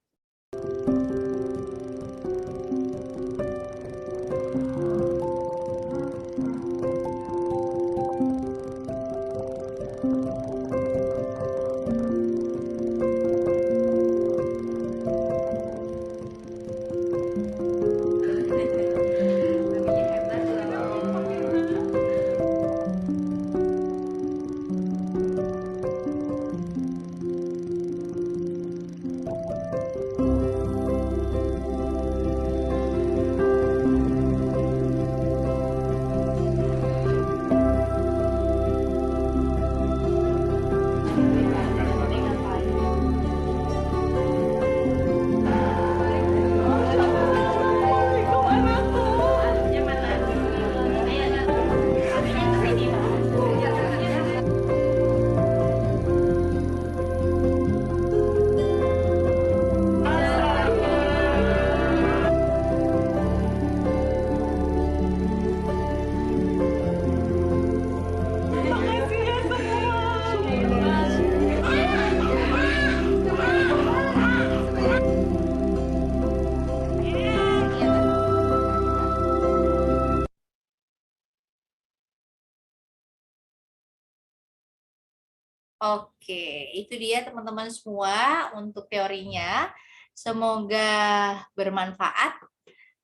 Oke, itu dia teman-teman semua untuk teorinya. Semoga bermanfaat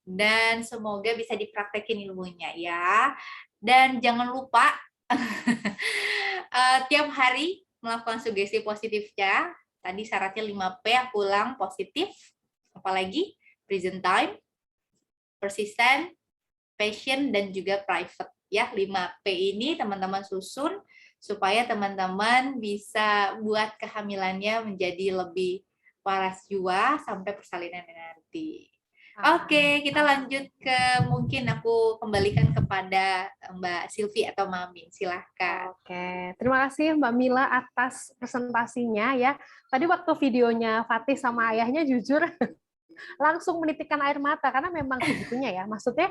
dan semoga bisa dipraktekin ilmunya ya. Dan jangan lupa tiap hari melakukan sugesti positifnya. Tadi syaratnya 5P, aku ulang, positif, apalagi present time, persistent, passion, dan juga private. Ya, 5P ini teman-teman susun supaya teman-teman bisa buat kehamilannya menjadi lebih waras jua sampai persalinan nanti. Oke, kita lanjut ke, mungkin aku kembalikan kepada Mbak Silvi atau Mamin. Silahkan. Oke, terima kasih Mbak Mila atas presentasinya ya. Tadi waktu videonya Fatih sama ayahnya jujur langsung menitikkan air mata karena memang begitunya ya. Maksudnya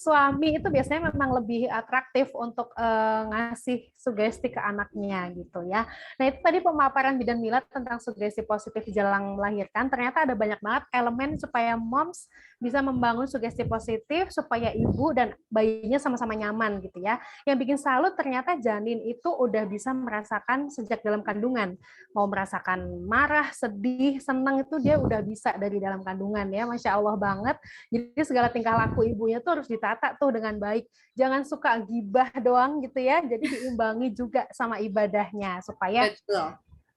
suami itu biasanya memang lebih atraktif untuk ngasih sugesti ke anaknya gitu ya. Nah, itu tadi pemaparan Bidan Mila tentang sugesti positif jelang melahirkan. Ternyata ada banyak banget elemen supaya moms bisa membangun sugesti positif supaya ibu dan bayinya sama-sama nyaman gitu ya. Yang bikin salut ternyata janin itu udah bisa merasakan sejak dalam kandungan. Mau merasakan marah, sedih, senang itu dia udah bisa dari dalam kandungan ya. Masya Allah banget. Jadi segala tingkah laku ibunya tuh harus ditata tuh dengan baik. Jangan suka gibah doang gitu ya. Jadi diimbangi juga sama ibadahnya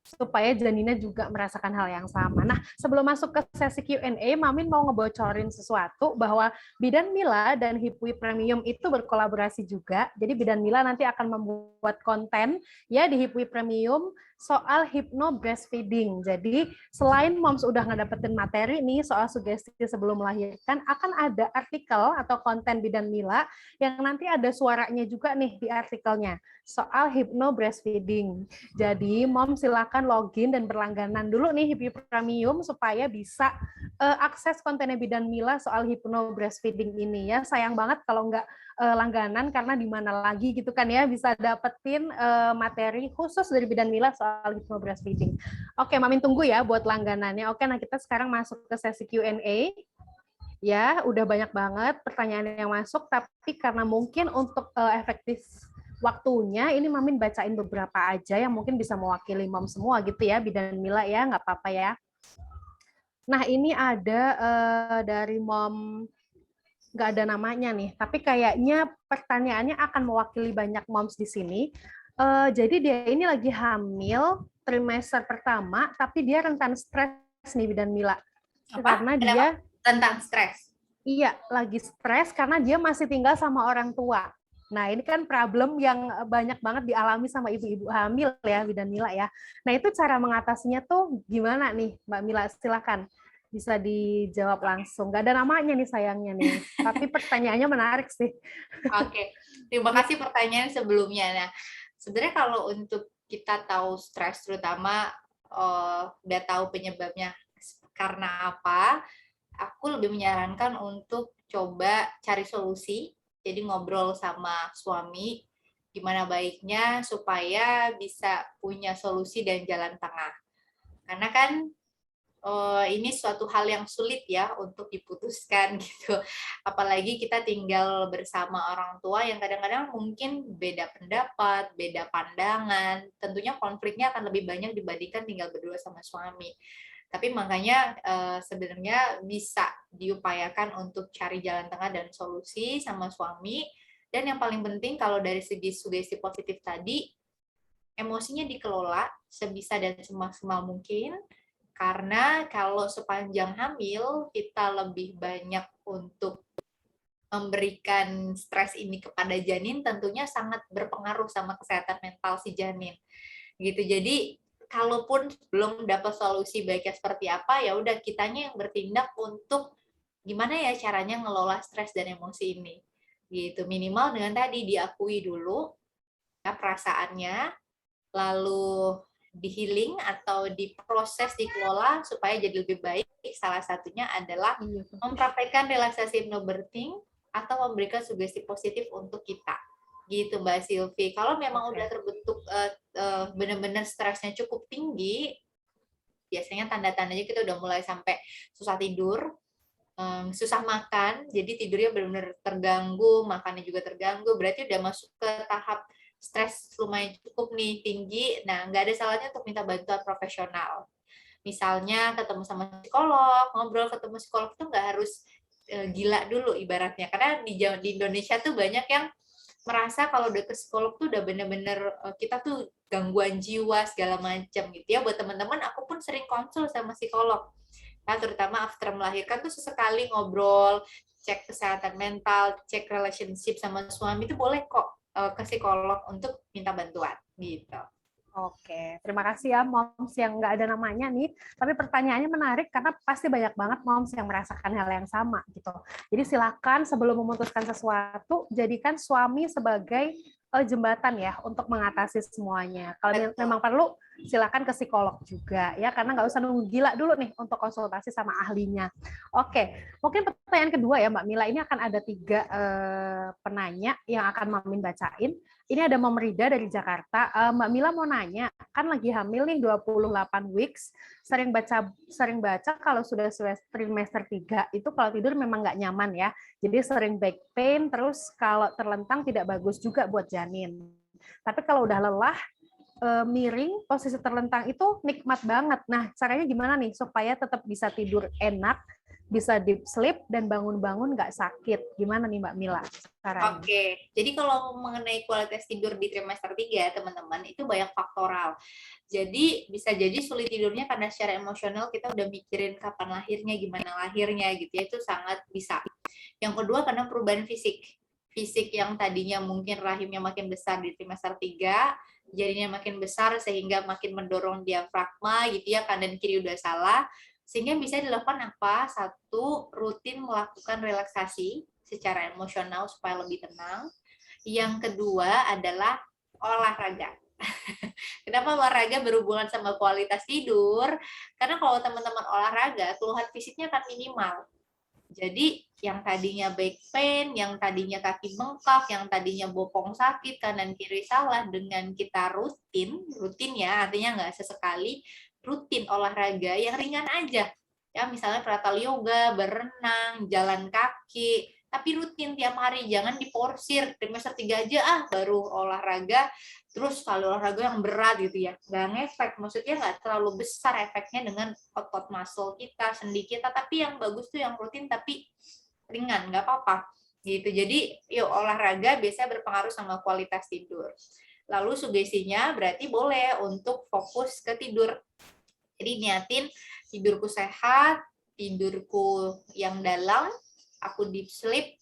supaya janinnya juga merasakan hal yang sama. Nah, sebelum masuk ke sesi Q&A, Mamin mau ngebocorin sesuatu bahwa Bidan Mila dan Hipwi Premium itu berkolaborasi juga. Jadi Bidan Mila nanti akan membuat konten ya di Hipwi Premium soal hypno breastfeeding. Jadi selain moms udah ngedapetin materi nih soal sugesti sebelum melahirkan, akan ada artikel atau konten Bidan Mila yang nanti ada suaranya juga nih di artikelnya soal hypno breastfeeding. Jadi mom silakan login dan berlangganan dulu nih Hipwi Premium supaya bisa akses kontennya Bidan Mila soal hypno breastfeeding ini ya. Sayang banget kalau nggak langganan karena di mana lagi gitu kan ya bisa dapetin materi khusus dari Bidan Mila soal hypno breastfeeding. Oke, Mamin tunggu ya buat langganannya. Oke, nah kita sekarang masuk ke sesi Q&A. Ya, udah banyak banget pertanyaan yang masuk, tapi karena mungkin untuk efektif waktunya, ini Mamin bacain beberapa aja yang mungkin bisa mewakili mom semua gitu ya, Bidan Mila ya, nggak apa-apa ya. Nah, ini ada dari mom, nggak ada namanya nih, tapi kayaknya pertanyaannya akan mewakili banyak moms di sini. Jadi dia ini lagi hamil trimester pertama, tapi dia rentan stres nih Bidan Mila. Apa? Karena dia tentang stres. Iya, lagi stres karena dia masih tinggal sama orang tua. Nah, ini kan problem yang banyak banget dialami sama ibu-ibu hamil ya, Bidan Mila ya. Nah, itu cara mengatasinya tuh gimana nih, Mbak Mila? Silakan bisa dijawab langsung. Gak ada namanya nih sayangnya nih. Tapi pertanyaannya menarik sih. Oke, terima kasih pertanyaan sebelumnya. Nah, sebenarnya kalau untuk kita tahu stres, terutama udah tahu penyebabnya karena apa, aku lebih menyarankan untuk coba cari solusi. Jadi ngobrol sama suami, gimana baiknya supaya bisa punya solusi dan jalan tengah. Karena kan ini suatu hal yang sulit ya untuk diputuskan gitu. Apalagi kita tinggal bersama orang tua yang kadang-kadang mungkin beda pendapat, beda pandangan. Tentunya konfliknya akan lebih banyak dibandingkan tinggal berdua sama suami. Tapi makanya sebenarnya bisa diupayakan untuk cari jalan tengah dan solusi sama suami. Dan yang paling penting kalau dari segi sugesti positif tadi, emosinya dikelola sebisa dan semaksimal mungkin. Karena kalau sepanjang hamil kita lebih banyak untuk memberikan stres ini kepada janin, tentunya sangat berpengaruh sama kesehatan mental si janin. Gitu. Jadi kalaupun belum dapat solusi baiknya seperti apa, ya udah kitanya yang bertindak untuk gimana ya caranya ngelola stres dan emosi ini. Gitu. Minimal dengan tadi diakui dulu ya perasaannya, lalu di-healing atau diproses, dikelola supaya jadi lebih baik. Salah satunya adalah mempraktekkan relaksasi hypnobirthing atau memberikan sugesti positif untuk kita. Gitu Mbak Silvi. Kalau memang udah terbentuk benar-benar stresnya cukup tinggi, biasanya tanda-tandanya kita udah mulai sampai susah tidur, susah makan, jadi tidurnya benar-benar terganggu, makannya juga terganggu, berarti udah masuk ke tahap stres lumayan cukup nih tinggi. Nah, nggak ada salahnya untuk minta bantuan profesional. Misalnya ketemu sama psikolog, ngobrol ketemu psikolog itu nggak harus gila dulu ibaratnya. Karena di Indonesia tuh banyak yang merasa kalau udah ke psikolog tuh udah bener-bener kita tuh gangguan jiwa segala macam gitu ya. Buat teman-teman, aku pun sering konsul sama psikolog. Nah, terutama after melahirkan tuh sesekali ngobrol, cek kesehatan mental, cek relationship sama suami itu boleh kok ke psikolog untuk minta bantuan gitu. Oke, terima kasih ya moms yang nggak ada namanya nih. Tapi pertanyaannya menarik karena pasti banyak banget moms yang merasakan hal yang sama gitu. Jadi silakan sebelum memutuskan sesuatu, jadikan suami sebagai jembatan ya untuk mengatasi semuanya. Kalau memang perlu, silakan ke psikolog juga ya, karena nggak usah nunggu gila dulu nih untuk konsultasi sama ahlinya. Oke, mungkin pertanyaan kedua ya Mbak Mila, ini akan ada 3 penanya yang akan Mamin bacain. Ini ada Mom Rida dari Jakarta. Mbak Mila mau nanya, kan lagi hamil nih 28 weeks, sering baca kalau sudah trimester 3 itu kalau tidur memang nggak nyaman ya. Jadi sering back pain, terus kalau terlentang tidak bagus juga buat janin. Tapi kalau udah lelah, miring, posisi terlentang itu nikmat banget. Nah, caranya gimana nih supaya tetap bisa tidur enak, bisa deep sleep, dan bangun-bangun nggak sakit? Gimana nih Mbak Mila caranya? Oke, jadi kalau mengenai kualitas tidur di trimester 3, teman-teman, itu banyak faktoral. Jadi bisa jadi sulit tidurnya karena secara emosional kita udah mikirin kapan lahirnya, gimana lahirnya gitu ya, itu sangat bisa. Yang kedua karena perubahan fisik. Fisik yang tadinya mungkin rahimnya makin besar di trimester 3, jadinya makin besar sehingga makin mendorong diafragma gitu ya, kanan kiri udah salah. Sehingga bisa dilakukan apa? Satu, rutin melakukan relaksasi secara emosional supaya lebih tenang. Yang kedua adalah olahraga. Kenapa olahraga berhubungan sama kualitas tidur? Karena kalau teman-teman olahraga, keluhan fisiknya akan minimal. Jadi yang tadinya back pain, yang tadinya kaki bengkak, yang tadinya bokong sakit, kanan kiri salah, dengan kita rutin ya, artinya nggak sesekali, rutin olahraga yang ringan aja. Ya, misalnya pratal yoga, berenang, jalan kaki, tapi rutin tiap hari, jangan diporsir. Trimester 3 aja baru olahraga, terus kalau olahraga yang berat gitu ya, nggak ngefek, maksudnya nggak terlalu besar efeknya dengan otot muscle kita, sendi kita, tapi yang bagus tuh yang rutin tapi ringan, nggak apa-apa gitu. Jadi yuk olahraga biasanya berpengaruh sama kualitas tidur. Lalu sugestinya berarti boleh untuk fokus ke tidur. Jadi niatin tidurku sehat, tidurku yang dalam, aku deep sleep,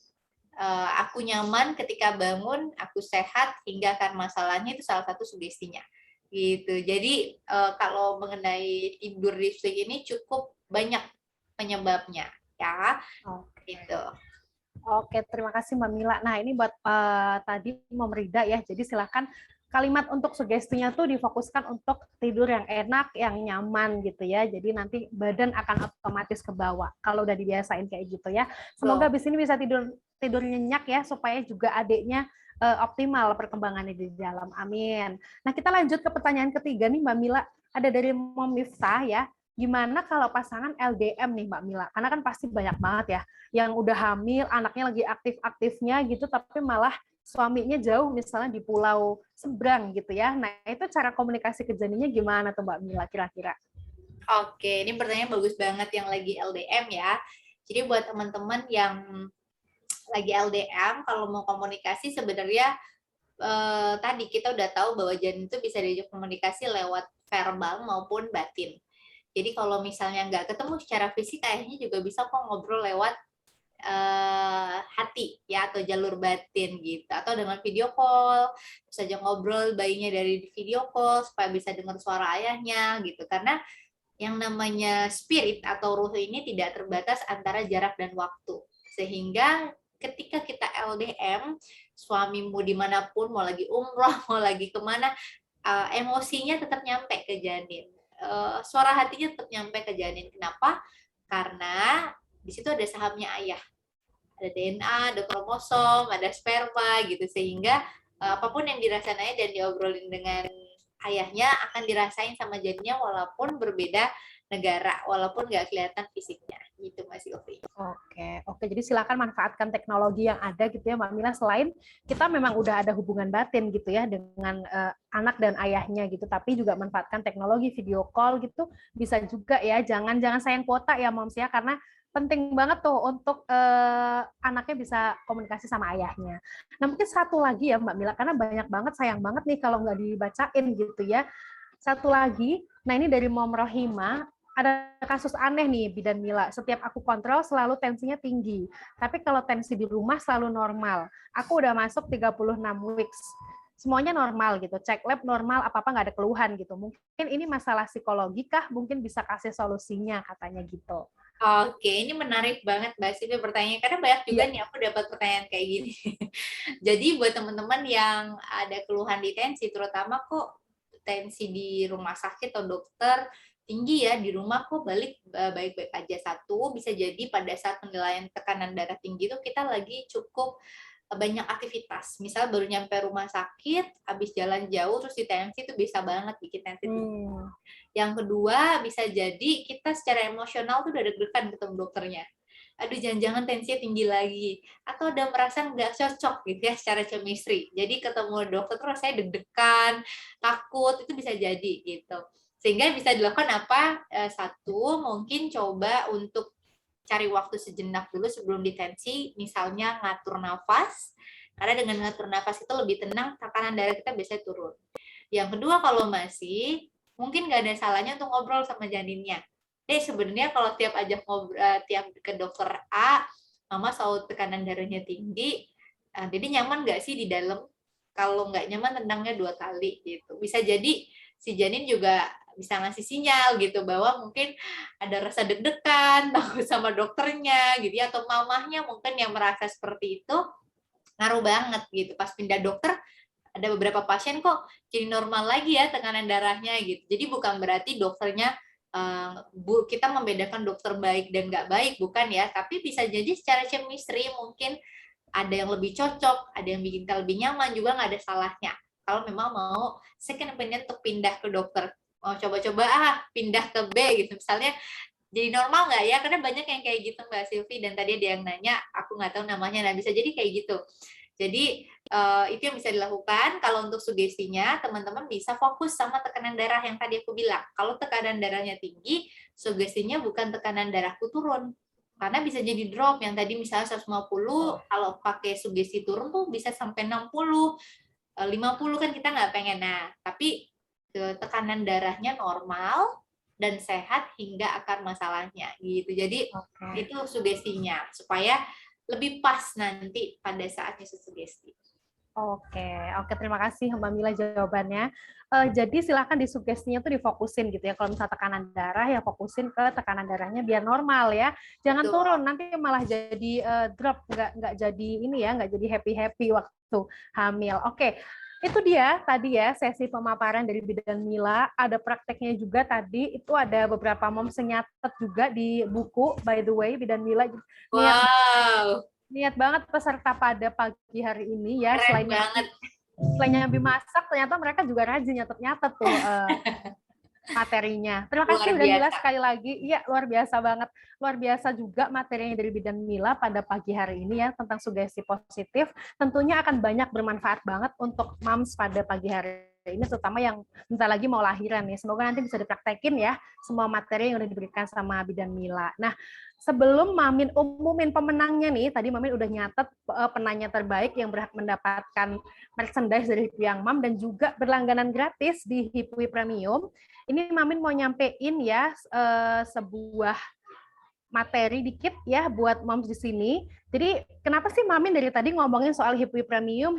aku nyaman ketika bangun, aku sehat hingga akar masalahnya, itu salah satu sugestinya. Gitu. Jadi kalau mengenai tidur deep sleep ini cukup banyak penyebabnya ya. Gitu. Oke, terima kasih Mbak Mila. Nah, ini buat tadi Mom Rida ya. Jadi silakan kalimat untuk sugestinya tuh difokuskan untuk tidur yang enak, yang nyaman gitu ya. Jadi nanti badan akan otomatis ke bawah kalau udah dibiasain kayak gitu ya. Semoga habis ini bisa tidur nyenyak ya supaya juga adiknya optimal perkembangannya di dalam. Amin. Nah, kita lanjut ke pertanyaan ketiga nih Mbak Mila. Ada dari Mom Miftah ya. Gimana kalau pasangan LDM nih Mbak Mila? Karena kan pasti banyak banget ya yang udah hamil, anaknya lagi aktif-aktifnya gitu, tapi malah suaminya jauh misalnya di pulau seberang gitu ya. Nah, itu cara komunikasi ke janinnya gimana tuh Mbak Mila kira-kira? Oke, ini pertanyaan bagus banget yang lagi LDM ya. Jadi buat teman-teman yang lagi LDM, kalau mau komunikasi sebenarnya tadi kita udah tahu bahwa janin itu bisa diajak komunikasi lewat verbal maupun batin. Jadi kalau misalnya nggak ketemu secara fisik, ayahnya juga bisa kok ngobrol lewat hati ya, atau jalur batin gitu, atau dengan video call bisa aja ngobrol bayinya dari video call supaya bisa dengar suara ayahnya gitu. Karena yang namanya spirit atau ruh ini tidak terbatas antara jarak dan waktu, sehingga ketika kita LDM, suamimu dimanapun, mau lagi umroh, mau lagi kemana, emosinya tetap nyampe ke janin. Suara hatinya tetap nyampe ke janin. Kenapa? Karena di situ ada sahamnya ayah. Ada DNA, ada kromosom, ada sperma gitu, sehingga apapun yang dirasain ayah dan diobrolin dengan ayahnya akan dirasain sama janinnya walaupun berbeda negara, walaupun nggak kelihatan fisiknya. Gitu Mas Yofi. Oke. Jadi silakan manfaatkan teknologi yang ada gitu ya Mbak Mila, selain kita memang udah ada hubungan batin gitu ya dengan anak dan ayahnya gitu, tapi juga manfaatkan teknologi video call gitu bisa juga ya. Jangan sayang kuota ya Moms ya, karena penting banget tuh untuk anaknya bisa komunikasi sama ayahnya. Nah, mungkin satu lagi ya Mbak Mila, karena banyak banget, sayang banget nih kalau nggak dibacain gitu ya. Satu lagi, nah ini dari Mom Rohima, ada kasus aneh nih Bidan Mila. Setiap aku kontrol selalu tensinya tinggi. Tapi kalau tensi di rumah selalu normal. Aku udah masuk 36 weeks. Semuanya normal gitu. Cek lab normal, apa-apa nggak ada keluhan gitu. Mungkin ini masalah psikologi kah? Mungkin bisa kasih solusinya katanya gitu. Oke, ini menarik banget Mbak Sivi pertanyaannya, karena banyak juga nih aku dapat pertanyaan kayak gini. Jadi buat teman-teman yang ada keluhan di tensi, terutama kok tensi di rumah sakit atau dokter tinggi ya, di rumah kok baik-baik aja. Satu, bisa jadi pada saat penilaian tekanan darah tinggi itu kita lagi cukup banyak aktivitas. Misal baru nyampe rumah sakit, habis jalan jauh, terus di tensi itu bisa banget bikin tensi tinggi. Yang kedua, bisa jadi kita secara emosional tuh udah deg-degan ketemu dokternya. Aduh, jangan-jangan tensinya tinggi lagi. Atau udah merasa nggak cocok gitu ya secara chemistry. Jadi ketemu dokter tuh rasanya deg-degan, takut, itu bisa jadi gitu. Sehingga bisa dilakukan apa? Satu, mungkin coba untuk cari waktu sejenak dulu sebelum ditensi, misalnya ngatur nafas, karena dengan ngatur nafas itu lebih tenang, tekanan darah kita biasanya turun. Yang kedua, kalau masih, mungkin nggak ada salahnya untuk ngobrol sama janinnya. Sebenarnya kalau tiap ke dokter A, mama selalu tekanan darahnya tinggi, jadi nyaman nggak sih di dalam? Kalau nggak nyaman, tendangnya 2 kali gitu. Bisa jadi si janin juga bisa ngasih sinyal gitu bahwa mungkin ada rasa deg-degan, takut sama dokternya gitu ya, atau mamahnya mungkin yang merasa seperti itu, ngaruh banget gitu. Pas pindah dokter, ada beberapa pasien kok jadi normal lagi ya tekanan darahnya gitu. Jadi bukan berarti dokternya kita membedakan dokter baik dan nggak baik, bukan ya, tapi bisa jadi secara chemistry mungkin ada yang lebih cocok, ada yang bikin kita lebih nyaman, juga nggak ada salahnya. Kalau memang mau second opinion untuk pindah ke dokter, mau coba-coba pindah ke B gitu, misalnya jadi normal nggak ya? Karena banyak yang kayak gitu Mbak Silvi, dan tadi ada yang nanya, aku nggak tahu namanya, nah bisa jadi kayak gitu. Jadi itu yang bisa dilakukan. Kalau untuk sugestinya, teman-teman bisa fokus sama tekanan darah yang tadi aku bilang. Kalau tekanan darahnya tinggi, sugestinya bukan tekanan darahku turun, karena bisa jadi drop. Yang tadi misalnya 150, kalau pakai sugesti turun tuh bisa sampai 60, 50 kan kita nggak pengen. Nah, tapi tekanan darahnya normal dan sehat hingga akar masalahnya gitu. Jadi itu sugestinya, supaya lebih pas nanti pada saat nyusun sugesti. Oke, terima kasih Mbak Mila jawabannya. Jadi silakan disugestinya tuh difokusin gitu ya. Kalau misalnya tekanan darah ya fokusin ke tekanan darahnya biar normal ya. Jangan Betul. turun nanti malah jadi drop, nggak jadi ini ya, nggak jadi happy waktu hamil. Oke. Itu dia tadi ya sesi pemaparan dari Bidan Mila. Ada prakteknya juga tadi. Itu ada beberapa moms yang nyatet juga di buku. By the way, Bidan Mila Wow, niat banget peserta pada pagi hari ini ya. keren banget. Selain nyambi masak, ternyata mereka juga rajin nyatet-nyatet tuh materinya. Terima kasih Luar Bidan Mila biasa. sekali lagi. Iya, luar biasa banget. Luar biasa juga materinya dari Bidan Mila pada pagi hari ini ya tentang sugesti positif. Tentunya akan banyak bermanfaat banget untuk moms pada pagi hari ini, terutama yang bentar lagi mau lahiran nih. Semoga nanti bisa dipraktekin ya semua materi yang udah diberikan sama Bidan Mila. Nah, sebelum Mamin umumin pemenangnya nih, tadi Mamin udah nyatet penanya terbaik yang berhak mendapatkan merchandise dari Hipwi Mam dan juga berlangganan gratis di Hipwi Premium. Ini Mamin mau nyampein ya sebuah materi dikit ya buat moms di sini. Jadi kenapa sih Mamin dari tadi ngomongin soal Hipwi Premium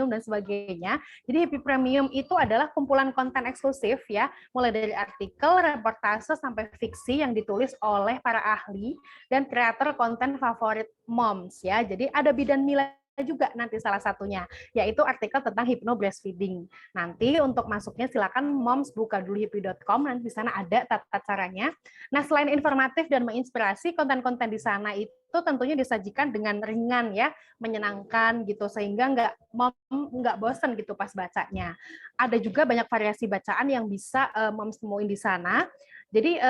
dan sebagainya. Jadi Hipwi Premium itu adalah kumpulan konten eksklusif ya, mulai dari artikel, reportase sampai fiksi yang ditulis oleh para ahli dan kreator konten favorit moms ya. Jadi ada Bidan Mila juga nanti salah satunya, yaitu artikel tentang hypno breastfeeding. Nanti untuk masuknya silakan moms buka dulu hipwi.com, nanti di sana ada tata caranya. Nah, selain informatif dan menginspirasi, konten-konten di sana itu tentunya disajikan dengan ringan ya, menyenangkan gitu sehingga nggak bosan gitu pas bacanya. Ada juga banyak variasi bacaan yang bisa moms temuin di sana. Jadi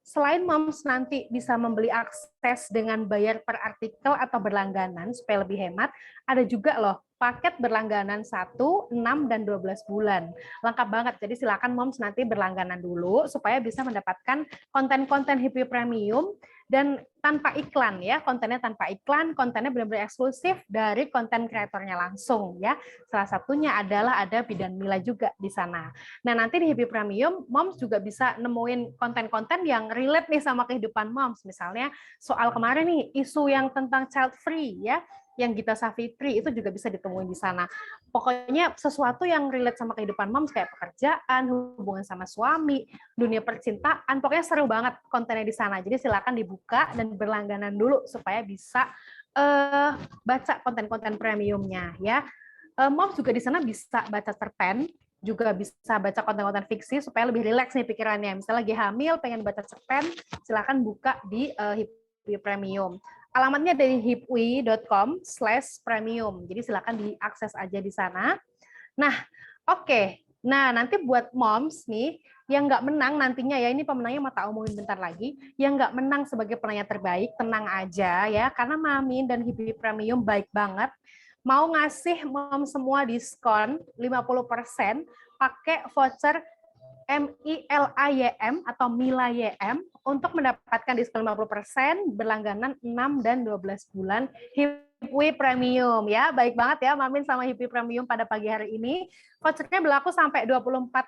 selain moms nanti bisa membeli akses dengan bayar per artikel atau berlangganan supaya lebih hemat, ada juga loh paket berlangganan 1, 6, dan 12 bulan. Lengkap banget, jadi silakan moms nanti berlangganan dulu supaya bisa mendapatkan konten-konten Hipwi Premium dan tanpa iklan ya, kontennya tanpa iklan, kontennya benar-benar eksklusif dari konten kreatornya langsung ya. Salah satunya adalah ada Bidan Mila juga di sana. Nah, nanti di Hipwi Premium, moms juga bisa nemuin konten-konten yang relate nih sama kehidupan moms. Misalnya soal kemarin nih, isu yang tentang child free ya, yang Gita Savitri itu juga bisa ditemuin di sana. Pokoknya sesuatu yang relate sama kehidupan moms kayak pekerjaan, hubungan sama suami, dunia percintaan, pokoknya seru banget kontennya di sana. Jadi silakan dibuka dan berlangganan dulu supaya bisa baca konten-konten premiumnya ya. Moms juga di sana bisa baca cerpen, juga bisa baca konten-konten fiksi supaya lebih rileks nih pikirannya. Misalnya lagi hamil, pengen baca cerpen, silakan buka di Hipwi Premium. Alamatnya dari hipwi.com/premium. Jadi silakan diakses aja di sana. Nah, oke. Nah, nanti buat moms nih yang nggak menang nantinya ya, ini pemenangnya mau tak omongin bentar lagi, yang nggak menang sebagai penanya terbaik, tenang aja ya, karena Mamin dan Hipwi Premium baik banget. Mau ngasih mom semua diskon 50% pakai voucher MILAYM atau MILAYM untuk mendapatkan diskon 50% berlangganan 6 dan 12 bulan Hipwi Premium ya. Baik banget ya Mamin sama Hipwi Premium pada pagi hari ini. Vouchernya berlaku sampai 24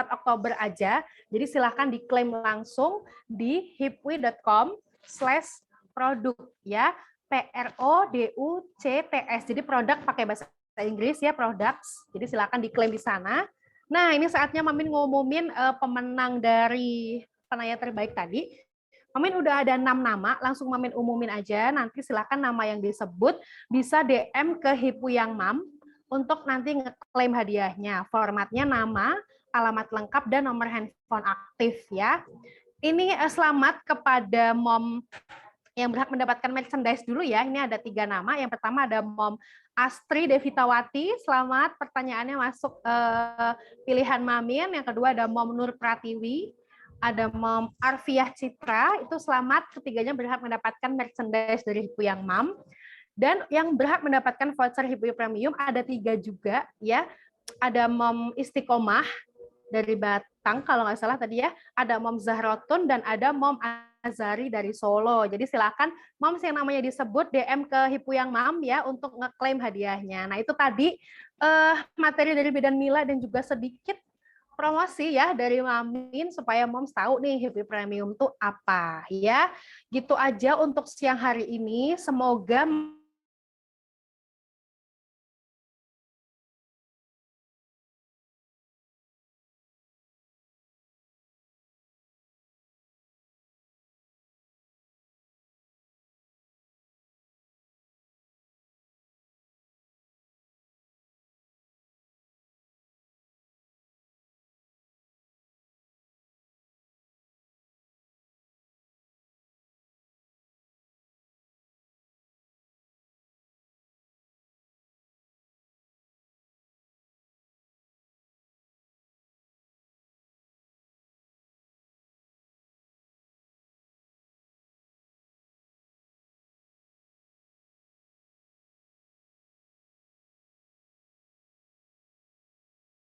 Oktober aja. Jadi silahkan diklaim langsung di hipwi.com/produk ya. PRODUCTS. Jadi produk pakai bahasa Inggris ya, products. Jadi silakan diklaim di sana. Nah, ini saatnya Mamin ngumumin pemenang dari penanya terbaik tadi. Mamin udah ada 6 nama, langsung Mamin umumin aja. Nanti silakan nama yang disebut bisa DM ke Hipwi Yang Mam untuk nanti ngeklaim hadiahnya. Formatnya nama, alamat lengkap, dan nomor handphone aktif ya. Ini selamat kepada mom yang berhak mendapatkan merchandise dulu ya. Ini ada 3 nama. Yang pertama ada Mom Astri Devitawati. Selamat, pertanyaannya masuk pilihan Mamin. Yang kedua ada Mom Nur Pratiwi. Ada Mom Arfiah Citra. Itu selamat, ketiganya berhak mendapatkan merchandise dari Hipwi Yang Mam. Dan yang berhak mendapatkan voucher Hipwi Premium ada 3 juga ya. Ada Mom Istiqomah dari Batang kalau nggak salah tadi ya. Ada Mom Zahrotun dan ada Mom Azari dari Solo. Jadi silakan moms yang namanya disebut DM ke Hipwi Yang Mam ya untuk ngeklaim hadiahnya. Nah, itu tadi materi dari Bidan Mila dan juga sedikit promosi ya dari Mamin supaya Moms tahu nih Happy Premium tuh apa ya. Gitu aja untuk siang hari ini. Semoga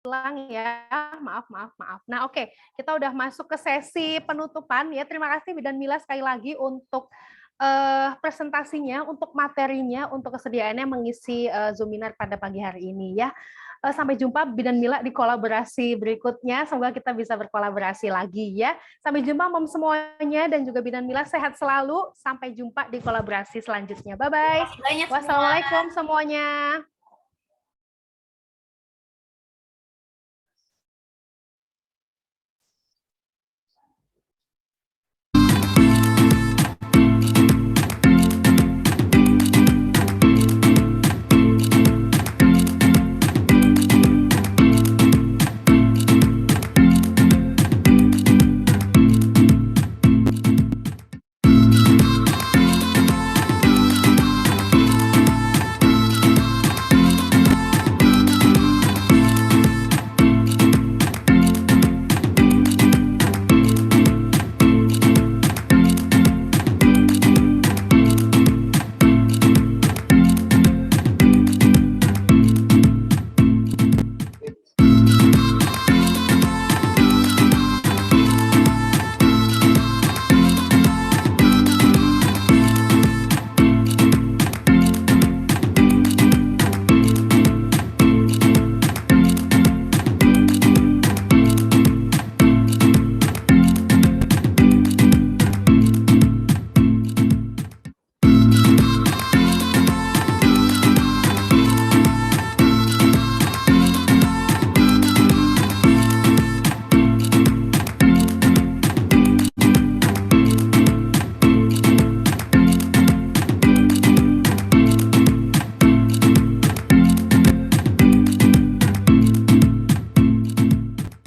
ulang ya, maaf. Nah, oke, kita udah masuk ke sesi penutupan ya. Terima kasih Bidan Mila sekali lagi untuk presentasinya, untuk materinya, untuk kesediaannya mengisi Zoominar pada pagi hari ini ya. Sampai jumpa Bidan Mila di kolaborasi berikutnya. Semoga kita bisa berkolaborasi lagi ya. Sampai jumpa Mom semuanya dan juga Bidan Mila sehat selalu. Sampai jumpa di kolaborasi selanjutnya. Bye bye. Banyak semua. Wassalamualaikum semuanya.